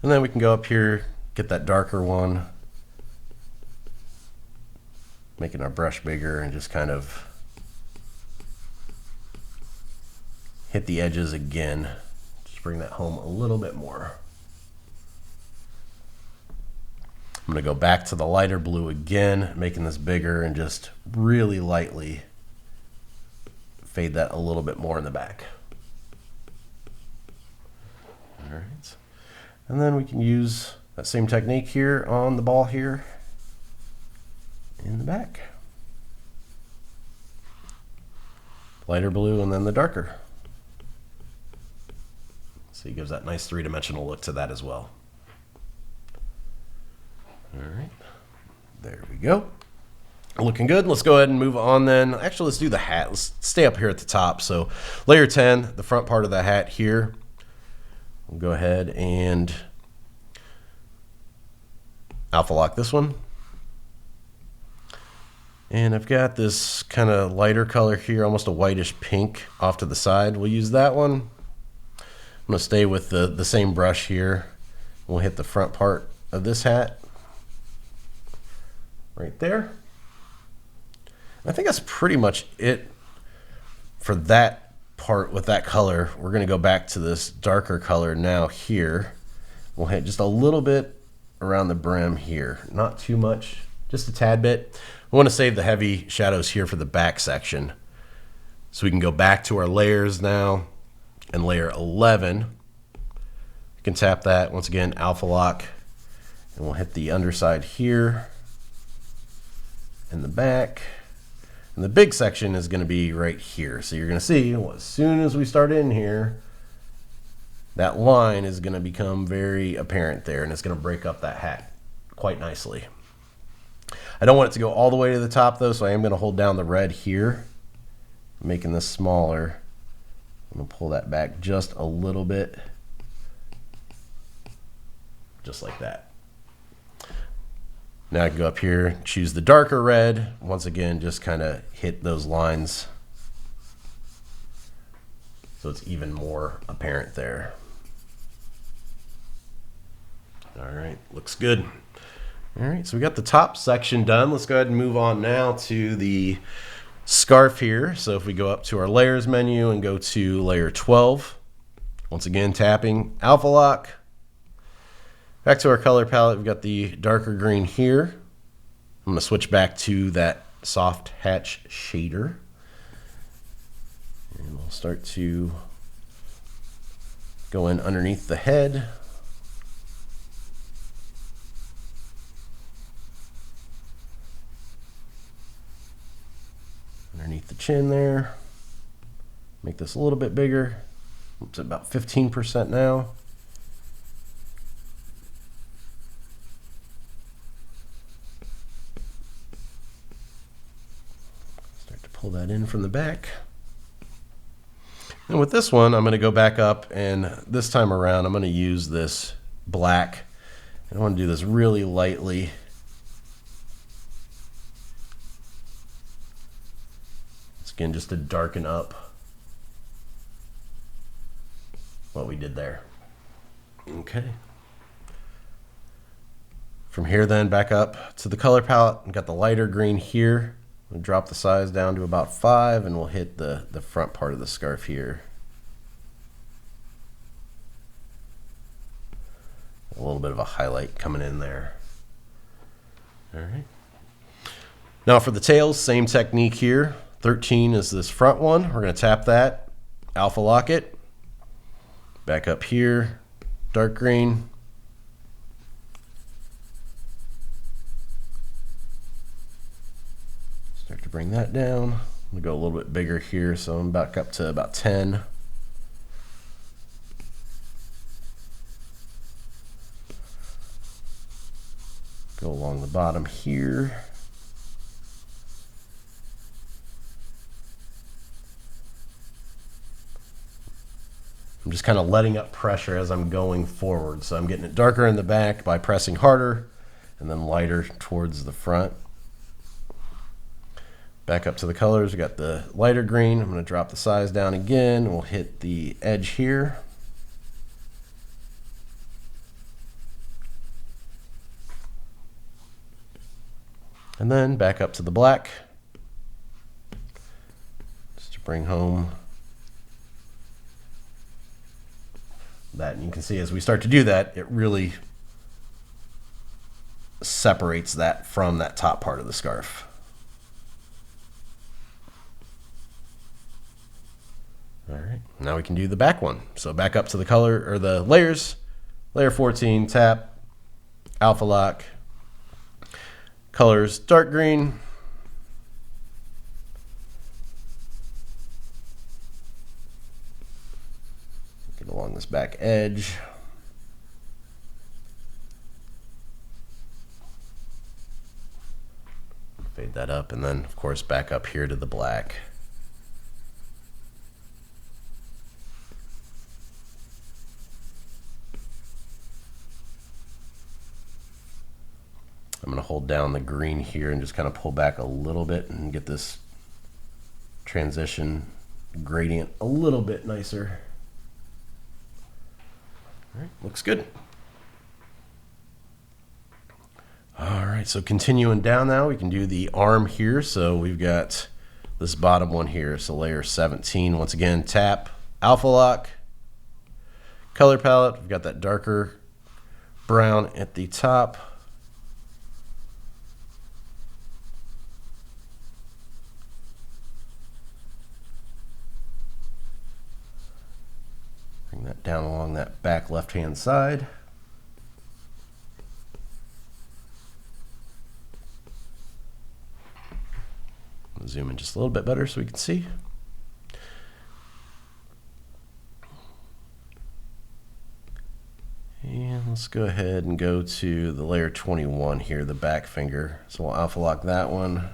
And then we can go up here, get that darker one, making our brush bigger and just kind of hit the edges again. Just bring that home a little bit more. I'm going to go back to the lighter blue again, making this bigger and just really lightly fade that a little bit more in the back. All right. And then we can use that same technique here on the ball here in the back. Lighter blue and then the darker. So it gives that nice three-dimensional look to that as well. All right, there we go. Looking good. Let's go ahead and move on then. Actually, let's do the hat. Let's stay up here at the top. So layer 10, the front part of the hat here. We'll go ahead and alpha lock this one. And I've got this kind of lighter color here, almost a whitish pink off to the side. We'll use that one. I'm going to stay with the same brush here. We'll hit the front part of this hat right there. I think that's pretty much it for that part with that color. We're going to go back to this darker color now here. We'll hit just a little bit around the brim here. Not too much, just a tad bit. We want to save the heavy shadows here for the back section. So we can go back to our layers now and layer 11. You can tap that, once again, alpha lock, and we'll hit the underside here and the back. And the big section is going to be right here. So you're going to see, well, as soon as we start in here, that line is going to become very apparent there, and it's going to break up that hat quite nicely. I don't want it to go all the way to the top though, so I am going to hold down the red here, making this smaller. I'm going to pull that back just a little bit, just like that. Now I can go up here, choose the darker red. Once again, just kind of hit those lines so it's even more apparent there. All right, looks good. All right, so we got the top section done. Let's go ahead and move on now to the scarf here. So if we go up to our layers menu and go to layer 12, once again tapping alpha lock. Back to our color palette, we've got the darker green here. I'm going to switch back to that soft hatch shader. And we'll start to go in underneath the head. Underneath the chin there. Make this a little bit bigger. It's about 15% now. Pull that in from the back. And with this one, I'm going to go back up, and this time around, I'm going to use this black. And I want to do this really lightly. Again, just to darken up what we did there. Okay. From here then, back up to the color palette. I've got the lighter green here. We'll drop the size down to about 5, and we'll hit the front part of the scarf here. A little bit of a highlight coming in there. All right. Now for the tails, same technique here. 13 is this front one. We're going to tap that, alpha lock it. Back up here, dark green. Start to bring that down. I'm going to go a little bit bigger here, so I'm back up to about 10. Go along the bottom here. I'm just kind of letting up pressure as I'm going forward. So I'm getting it darker in the back by pressing harder, and then lighter towards the front. Back up to the colors, we got the lighter green. I'm going to drop the size down again. We'll hit the edge here. And then back up to the black, just to bring home that. And you can see as we start to do that, it really separates that from that top part of the scarf. All right, now we can do the back one. So back up to the color or the layers, layer 14, tap, alpha lock, colors dark green, get along this back edge. Fade that up, and then of course back up here to the black. I'm going to hold down the green here and just kind of pull back a little bit and get this transition gradient a little bit nicer. All right, looks good. All right, so continuing down now, we can do the arm here. So we've got this bottom one here, so layer 17. Once again, tap, alpha lock, color palette. We've got that darker brown at the top. Bring that down along that back left-hand side. I'll zoom in just a little bit better so we can see. And let's go ahead and go to the layer 21 here, the back finger. So we'll alpha lock that one.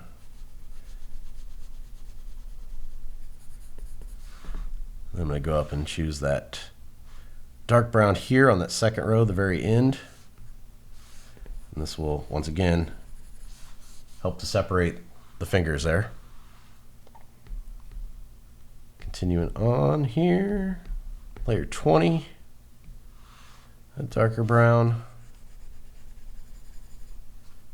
I'm going to go up and choose that dark brown here on that second row, the very end. And this will, once again, help to separate the fingers there. Continuing on here, layer 20, a darker brown.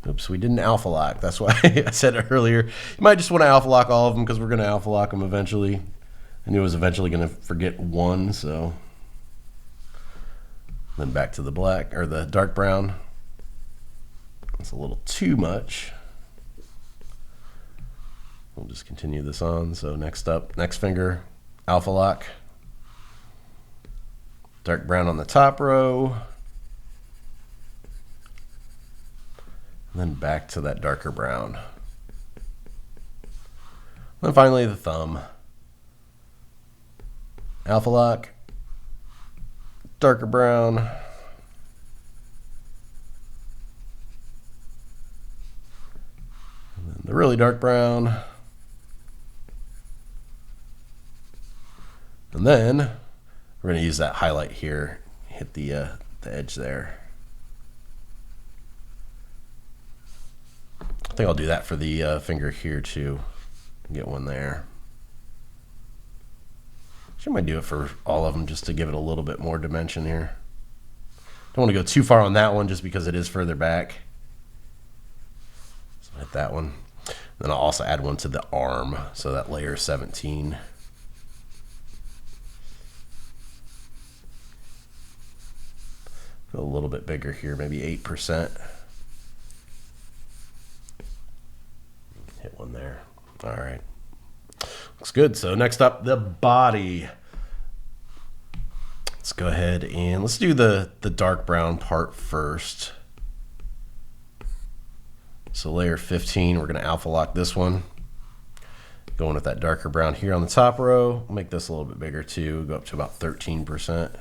Oops, we didn't alpha lock. That's why I said earlier, you might just want to alpha lock all of them because we're going to alpha lock them eventually. I knew I was eventually going to forget one, so then back to the black or the dark brown. That's a little too much. We'll just continue this on. So next up, next finger, alpha lock, dark brown on the top row, and then back to that darker brown. And then finally the thumb. Alpha lock, darker brown, and then the really dark brown, and then we're going to use that highlight here, hit the edge there. I think I'll do that for the finger here too, get one there. I might do it for all of them just to give it a little bit more dimension here. Don't want to go too far on that one just because it is further back. So hit that one. Then I'll also add one to the arm, so that layer 17. Go a little bit bigger here, maybe 8%. Hit one there. All right. Looks good. So next up, the body. Let's go ahead and let's do the dark brown part first. So layer 15, we're going to alpha lock this one. Going with that darker brown here on the top row. We'll make this a little bit bigger too. Go up to about 13%.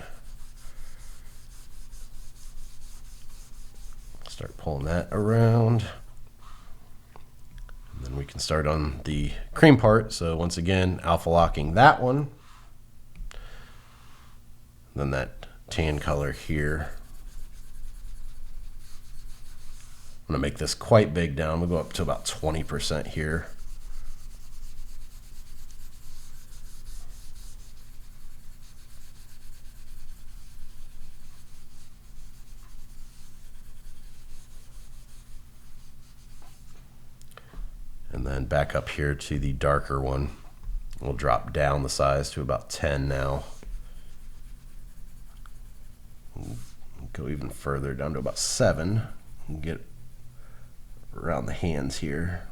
Start pulling that around. Then we can start on the cream part. So once again, alpha locking that one. Then that tan color here. I'm going to make this quite big down. We'll go up to about 20% here. And then back up here to the darker one. We'll drop down the size to about 10 now. Go even further down to about 7 and get around the hands here.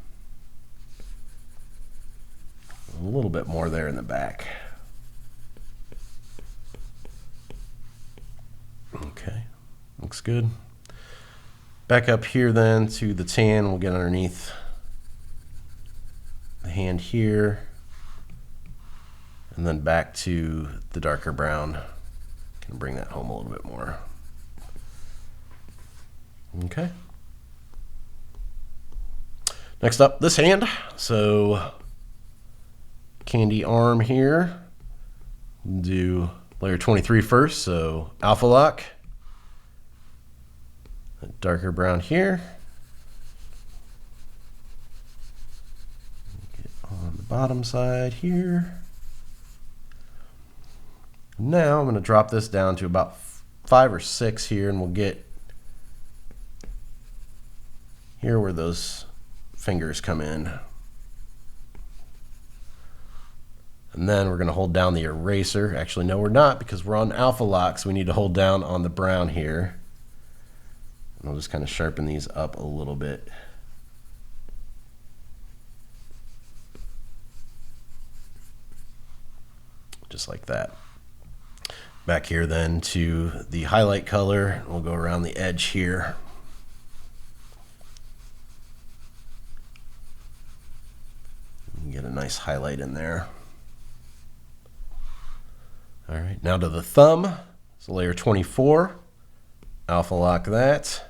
A little bit more there in the back. Okay, looks good. Back up here then to the tan, we'll get underneath the hand here, and then back to the darker brown. Can bring that home a little bit more. Okay. Next up, this hand. So candy arm here. Do layer 23 first, so alpha lock. A darker brown here. Get on the bottom side here. Now I'm going to drop this down to about 5 or 6 here, and we'll get here where those fingers come in. And then we're going to hold down the eraser. Actually, no, we're not, because we're on alpha lock, so we need to hold down on the brown here. And I'll just kind of sharpen these up a little bit. Just like that. Back here then to the highlight color. We'll go around the edge here. Get a nice highlight in there. All right, now to the thumb. So layer 24, alpha lock that.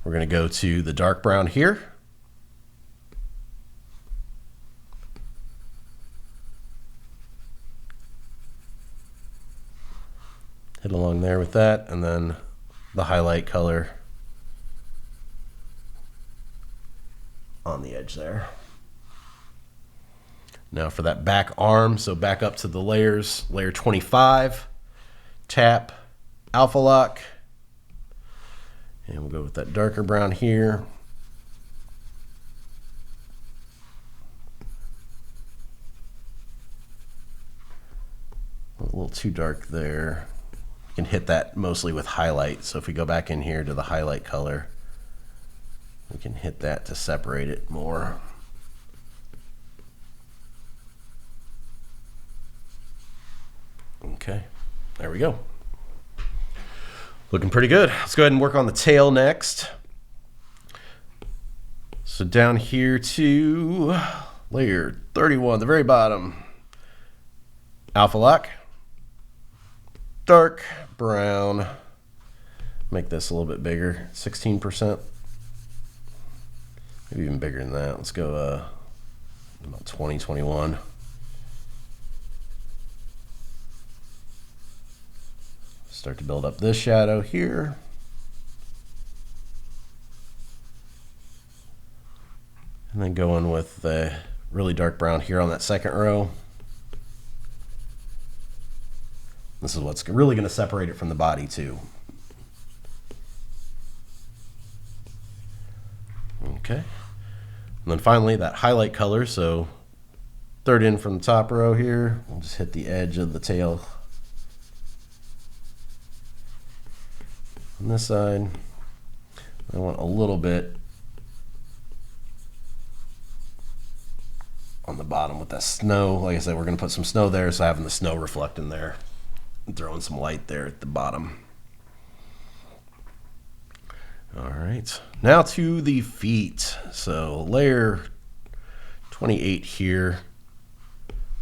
We're going to go to the dark brown here. Hit along there with that, and then the highlight color on the edge there. Now for that back arm, so back up to the layers, layer 25, tap, alpha lock, and we'll go with that darker brown here. A little too dark there. You can hit that mostly with highlight, so if we go back in here to the highlight color, we can hit that to separate it more. Okay, there we go. Looking pretty good. Let's go ahead and work on the tail next. So down here to layer 31, the very bottom. Alpha lock, dark brown. Make this a little bit bigger, 16%. Maybe even bigger than that. Let's go about 20, 21. Start to build up this shadow here. And then go in with the really dark brown here on that second row. This is what's really going to separate it from the body too. Okay. And then finally that highlight color. So third in from the top row here. We'll just hit the edge of the tail on this side. I want a little bit on the bottom with that snow. Like I said, we're going to put some snow there, so having the snow reflect in there and throwing some light there at the bottom. All right, now to the feet. So layer 28 here,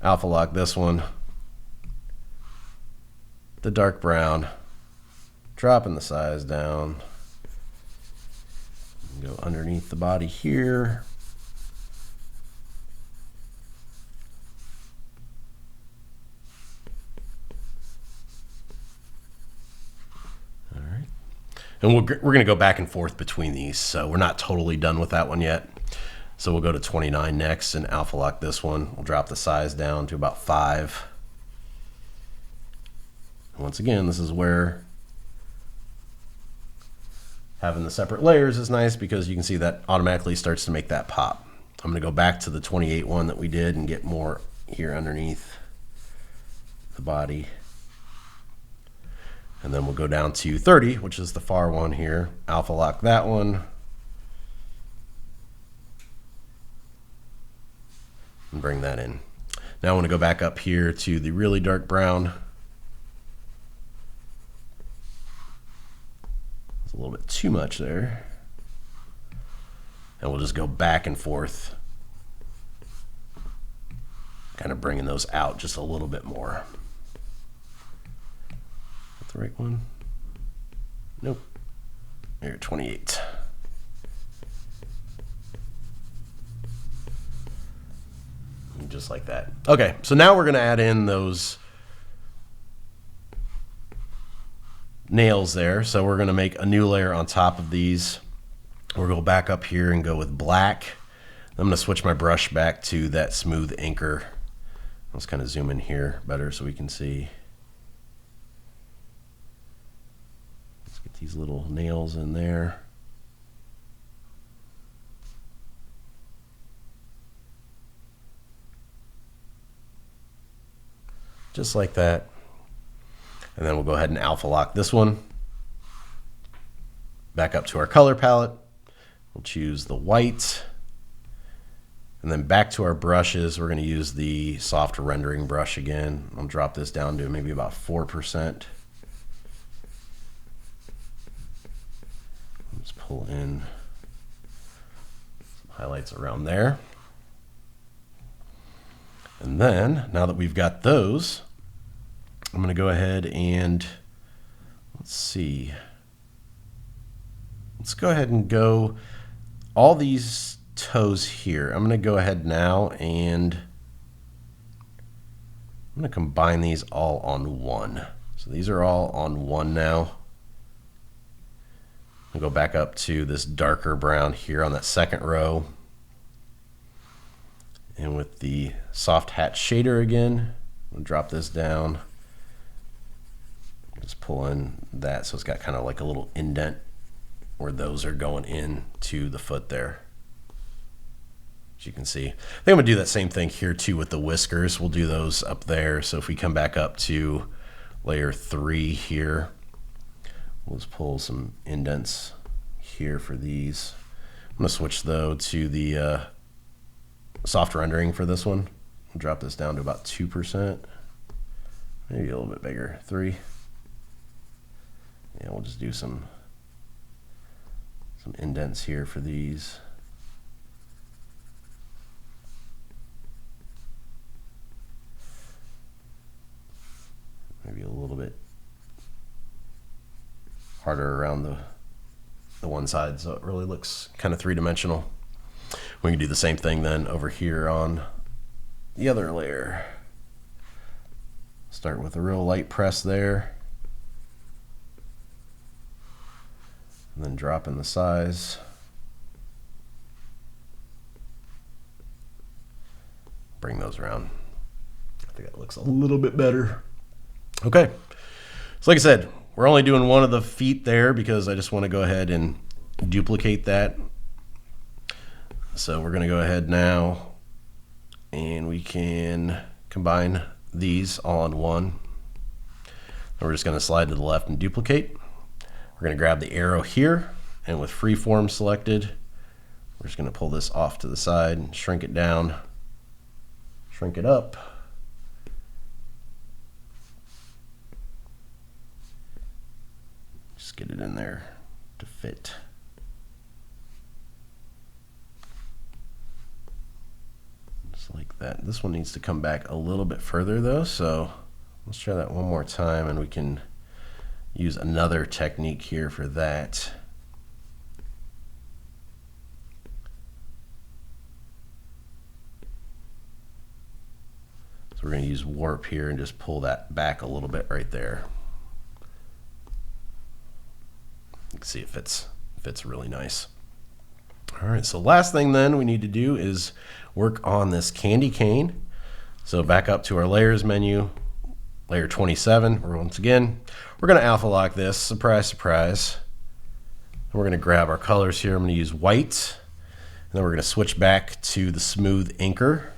alpha lock this one, the dark brown, dropping the size down, go underneath the body here. All right, and we're going to go back and forth between these, so we're not totally done with that one yet. So we'll go to 29 next and alpha lock this one. We'll drop the size down to about 5. And once again, this is where having the separate layers is nice, because you can see that automatically starts to make that pop. I'm going to go back to the 28 one that we did and get more here underneath the body. And then we'll go down to 30, which is the far one here. Alpha lock that one. And bring that in. Now I want to go back up here to the really dark brown. It's a little bit too much there. And we'll just go back and forth, kind of bringing those out just a little bit more. The right one? Nope. Here, 28. Just like that. Okay, so now we're going to add in those nails there. So we're going to make a new layer on top of these. We'll go back up here and go with black. I'm going to switch my brush back to that smooth inker. Let's kind of zoom in here better so we can see. Get these little nails in there. Just like that. And then we'll go ahead and alpha lock this one. Back up to our color palette. We'll choose the white. And then back to our brushes, we're going to use the soft rendering brush again. I'll drop this down to maybe about 4%. Let's pull in some highlights around there. And then, now that we've got those, I'm going to go ahead and, let's see. Let's go ahead and go all these toes here. I'm going to go ahead now and I'm going to combine these all on one. So these are all on one now. I'll go back up to this darker brown here on that second row. And with the soft hatch shader again, I'll drop this down. Just pull in that so it's got kind of like a little indent where those are going in to the foot there. As you can see. I think I'm going to do that same thing here too with the whiskers. We'll do those up there. So if we come back up to layer 3 here, we'll just pull some indents here for these. I'm going to switch though to the soft rendering for this one. I'll drop this down to about 2%, maybe a little bit bigger, 3. Yeah, we'll just do some indents here for these. Maybe a little bit harder around the one side so it really looks kind of three-dimensional. We can do the same thing then over here on the other layer. Start with a real light press there. And then drop in the size. Bring those around. I think that looks a little bit better. Okay. So like I said, we're only doing one of the feet there because I just want to go ahead and duplicate that. So we're going to go ahead now and we can combine these all in one. And we're just going to slide to the left and duplicate. We're going to grab the arrow here and with freeform selected, we're just going to pull this off to the side and shrink it down, shrink it up. Just get it in there to fit. Like that. This one needs to come back a little bit further though, so let's try that one more time and we can use another technique here for that. So we're going to use warp here and just pull that back a little bit right there. You can see it fits really nice. All right, so last thing then we need to do is work on this candy cane. So back up to our layers menu, layer 27. Once again, we're going to alpha lock this. Surprise, surprise. And we're going to grab our colors here. I'm going to use white. And then we're going to switch back to the smooth inker.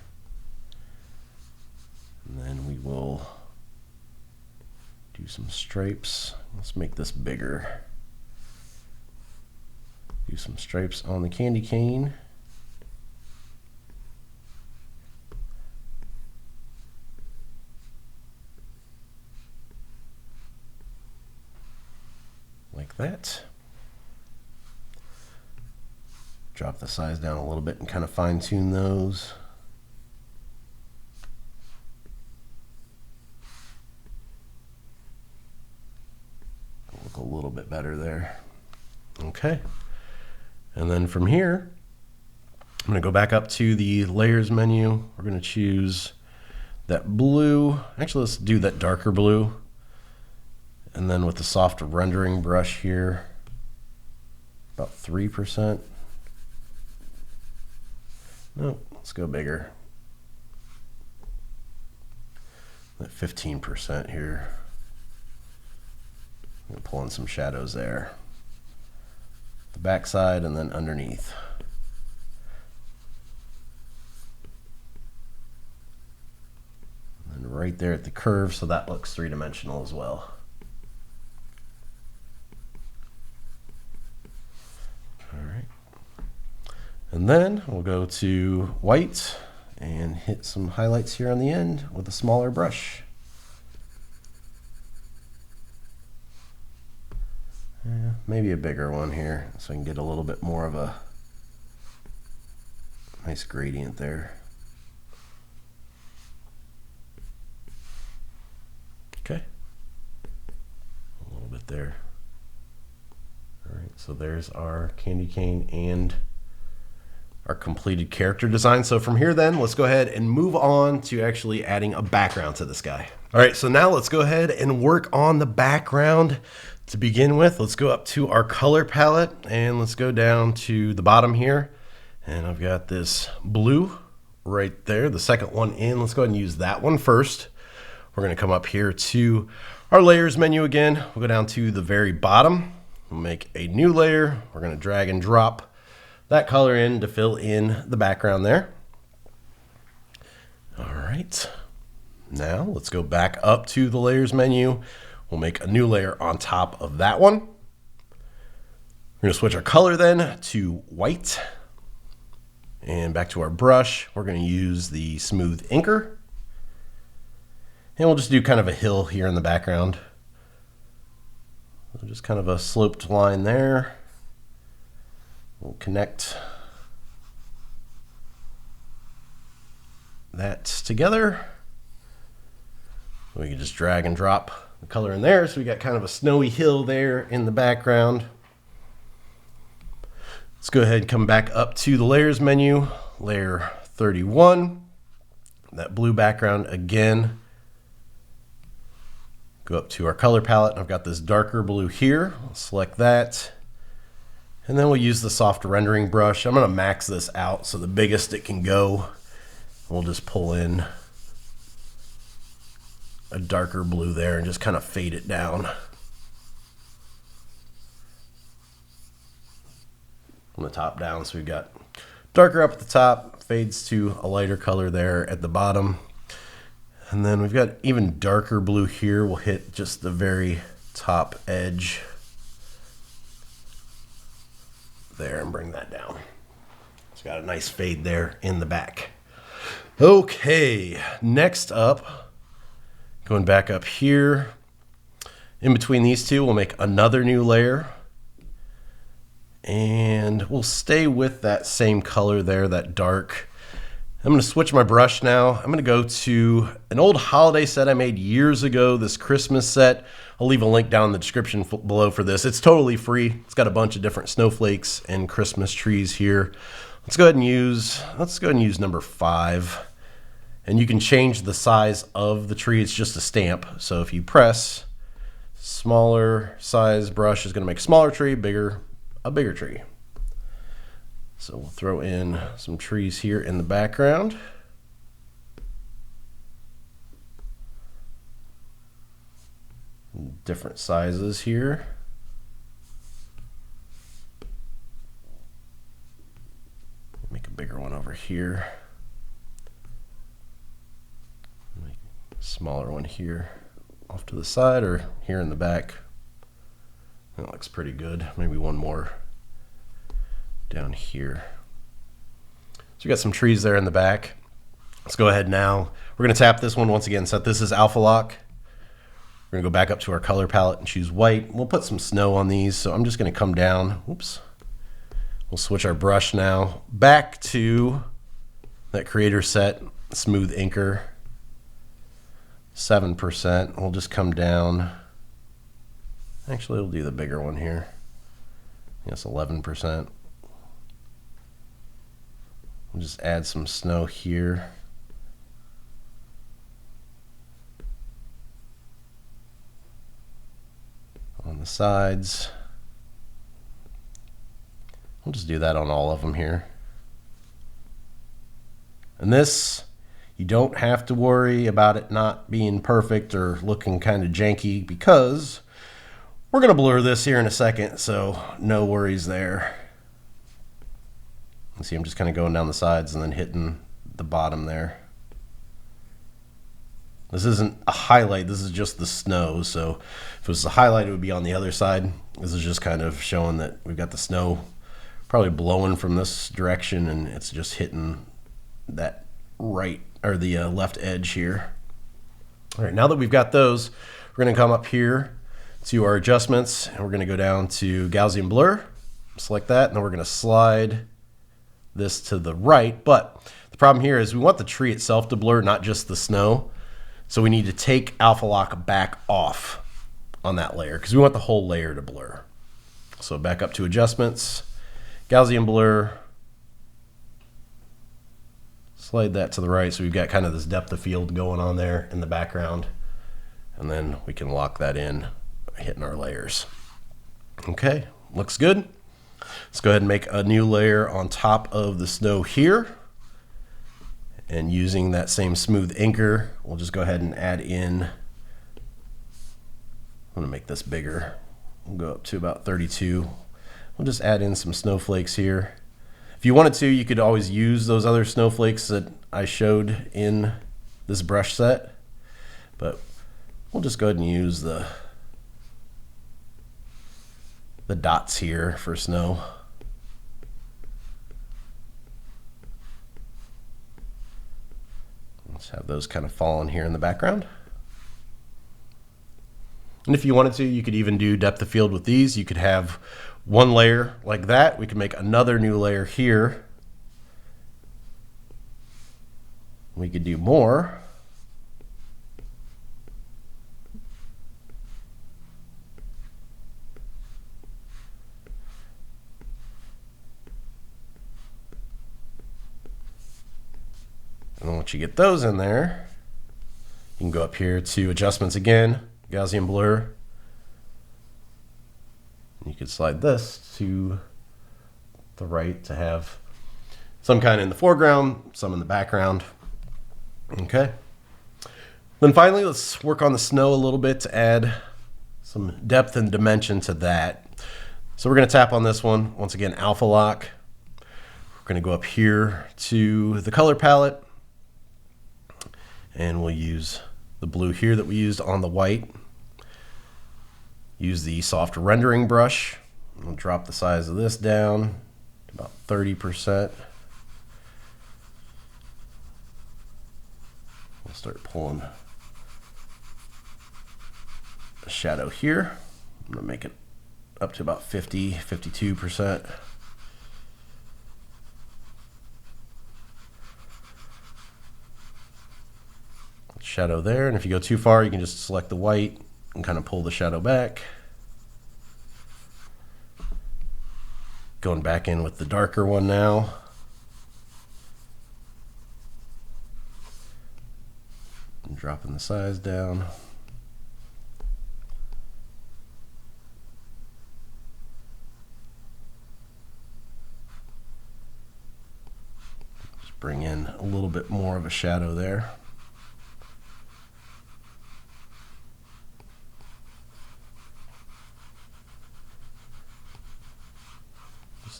And then we will Do some stripes. Let's make this bigger. Do some stripes on the candy cane. Like that. Drop the size down a little bit and kind of fine tune those. Look a little bit better there. Okay. And then from here, I'm going to go back up to the layers menu. We're going to choose that blue. Actually, let's do that darker blue. And then with the soft rendering brush here, about 3%. No, let's go bigger. That 15% here. I'm going to pull in some shadows there. The back side and then underneath. And then right there at the curve, so that looks three-dimensional as well. All right. And then we'll go to white and hit some highlights here on the end with a smaller brush. Yeah, maybe a bigger one here so I can get a little bit more of a nice gradient there. Okay. A little bit there. All right, so there's our candy cane and our completed character design. So from here then, let's go ahead and move on to actually adding a background to this guy. All right, so now let's go ahead and work on the background. To begin with, let's go up to our color palette and let's go down to the bottom here. And I've got this blue right there, the second one in. Let's go ahead and use that one first. We're gonna come up here to our layers menu again. We'll go down to the very bottom. We'll make a new layer. We're gonna drag and drop that color in to fill in the background there. All right, now let's go back up to the layers menu. We'll make a new layer on top of that one. We're gonna switch our color then to white. And back to our brush, we're gonna use the smooth inker. And we'll just do kind of a hill here in the background. So just kind of a sloped line there. We'll connect that together. We can just drag and drop the color in there. So we got kind of a snowy hill there in the background. Let's go ahead and come back up to the layers menu, layer 31, that blue background again. Go up to our color palette, and I've got this darker blue here. I'll select that. And then we'll use the soft rendering brush. I'm gonna max this out so the biggest it can go. We'll just pull in a darker blue there and just kind of fade it down. From the top down, so we've got darker up at the top, fades to a lighter color there at the bottom. And then we've got even darker blue here. We'll hit just the very top edge there and bring that down. It's got a nice fade there in the back. Okay, next up, going back up here, in between these two, we'll make another new layer. And we'll stay with that same color there, that dark. I'm gonna switch my brush now. I'm gonna go to an old holiday set I made years ago, this Christmas set. I'll leave a link down in the description below for this. It's totally free. It's got a bunch of different snowflakes and Christmas trees here. Let's go ahead and use number 5. And you can change the size of the tree. It's just a stamp. So if you press, smaller size brush is gonna make a smaller tree, a bigger tree. So we'll throw in some trees here in the background. Different sizes here. Make a bigger one over here. Make a smaller one here off to the side or here in the back. That looks pretty good. Maybe one more down here. So we got some trees there in the back. Let's go ahead now. We're going to tap this one once again. Set this as alpha lock. We're going to go back up to our color palette and choose white. We'll put some snow on these. So I'm just going to come down. Oops. We'll switch our brush now back to that creator set, smooth inker, 7%. We'll just come down. Actually, we'll do the bigger one here. Yes, 11%. We'll just add some snow here. On the sides. We'll just do that on all of them here. And this, you don't have to worry about it not being perfect or looking kind of janky because we're going to blur this here in a second, so no worries there. You see, I'm just kind of going down the sides and then hitting the bottom there. This isn't a highlight, this is just the snow, so if it was a highlight, it would be on the other side. This is just kind of showing that we've got the snow probably blowing from this direction and it's just hitting that right, or the left edge here. All right, now that we've got those, we're going to come up here to our adjustments and we're going to go down to Gaussian blur, select that, and then we're going to slide this to the right. But the problem here is we want the tree itself to blur, not just the snow. So we need to take alpha lock back off on that layer because we want the whole layer to blur. So back up to adjustments, Gaussian blur, slide that to the right so we've got kind of this depth of field going on there in the background. And then we can lock that in by hitting our layers. Okay, looks good. Let's go ahead and make a new layer on top of the snow here. And using that same smooth inker, we'll just go ahead and add in, I'm going to make this bigger. We'll go up to about 32. We'll just add in some snowflakes here. If you wanted to, you could always use those other snowflakes that I showed in this brush set, but we'll just go ahead and use the dots here for snow. Let's have those kind of falling here in the background. And if you wanted to, you could even do depth of field with these. You could have one layer like that. We could make another new layer here. We could do more. And then once you get those in there, you can go up here to adjustments again, Gaussian blur. And you could slide this to the right to have some kind in the foreground, some in the background. Okay. Then finally, let's work on the snow a little bit to add some depth and dimension to that. So we're going to tap on this one. Once again, alpha lock. We're going to go up here to the color palette. And we'll use the blue here that we used on the white. Use the soft rendering brush. We'll drop the size of this down to about 30%. We'll start pulling a shadow here. I'm going to make it up to about 50, 52%. Shadow there, and if you go too far, you can just select the white and kind of pull the shadow back. Going back in with the darker one now. And dropping the size down. Just bring in a little bit more of a shadow there.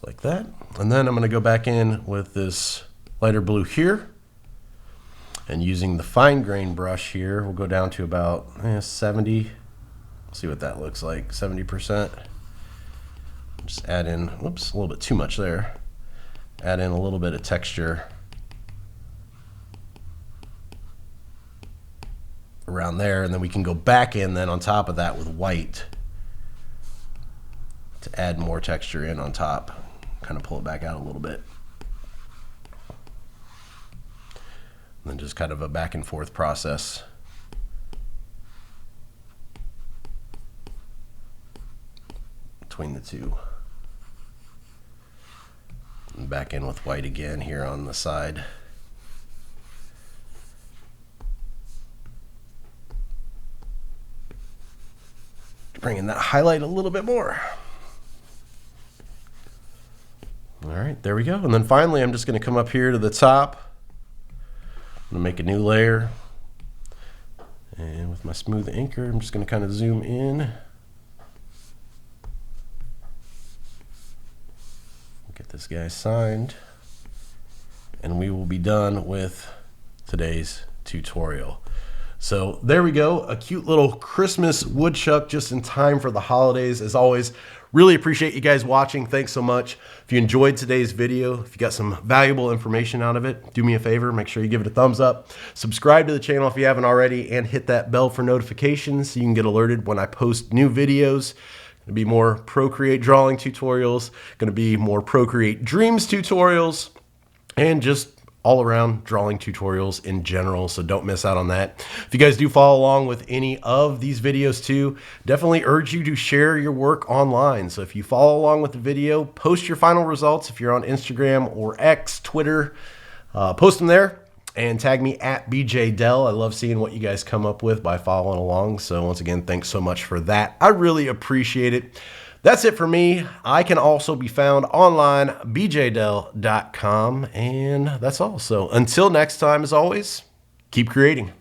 Like that. And then I'm going to go back in with this lighter blue here. And using the fine grain brush here, we'll go down to about 70. See what that looks like, 70%. Just add in, whoops, a little bit too much there. Add in a little bit of texture around there, and then we can go back in then on top of that with white to add more texture in on top. Kind of pull it back out a little bit. And then just kind of a back and forth process. Between the two. And back in with white again here on the side. Bring in that highlight a little bit more. All right, there we go. And then finally, I'm just going to come up here to the top. I'm going to make a new layer. And with my smooth anchor, I'm just going to kind of zoom in. Get this guy signed. And we will be done with today's tutorial. So there we go, a cute little Christmas woodchuck just in time for the holidays. As always, really appreciate you guys watching. Thanks so much. If you enjoyed today's video, if you got some valuable information out of it, do me a favor, make sure you give it a thumbs up. Subscribe to the channel if you haven't already, and hit that bell for notifications so you can get alerted when I post new videos. Going to be more Procreate drawing tutorials, going to be more Procreate Dreams tutorials, and just all around drawing tutorials in general, so don't miss out on that. If you guys do follow along with any of these videos too, definitely urge you to share your work online. So if you follow along with the video, post your final results if you're on Instagram or X, Twitter, post them there and tag me at BJDell. I love seeing what you guys come up with by following along. So once again, thanks so much for that. I really appreciate it. That's it for me. I can also be found online, bjdell.com, and that's all. So until next time, as always, keep creating.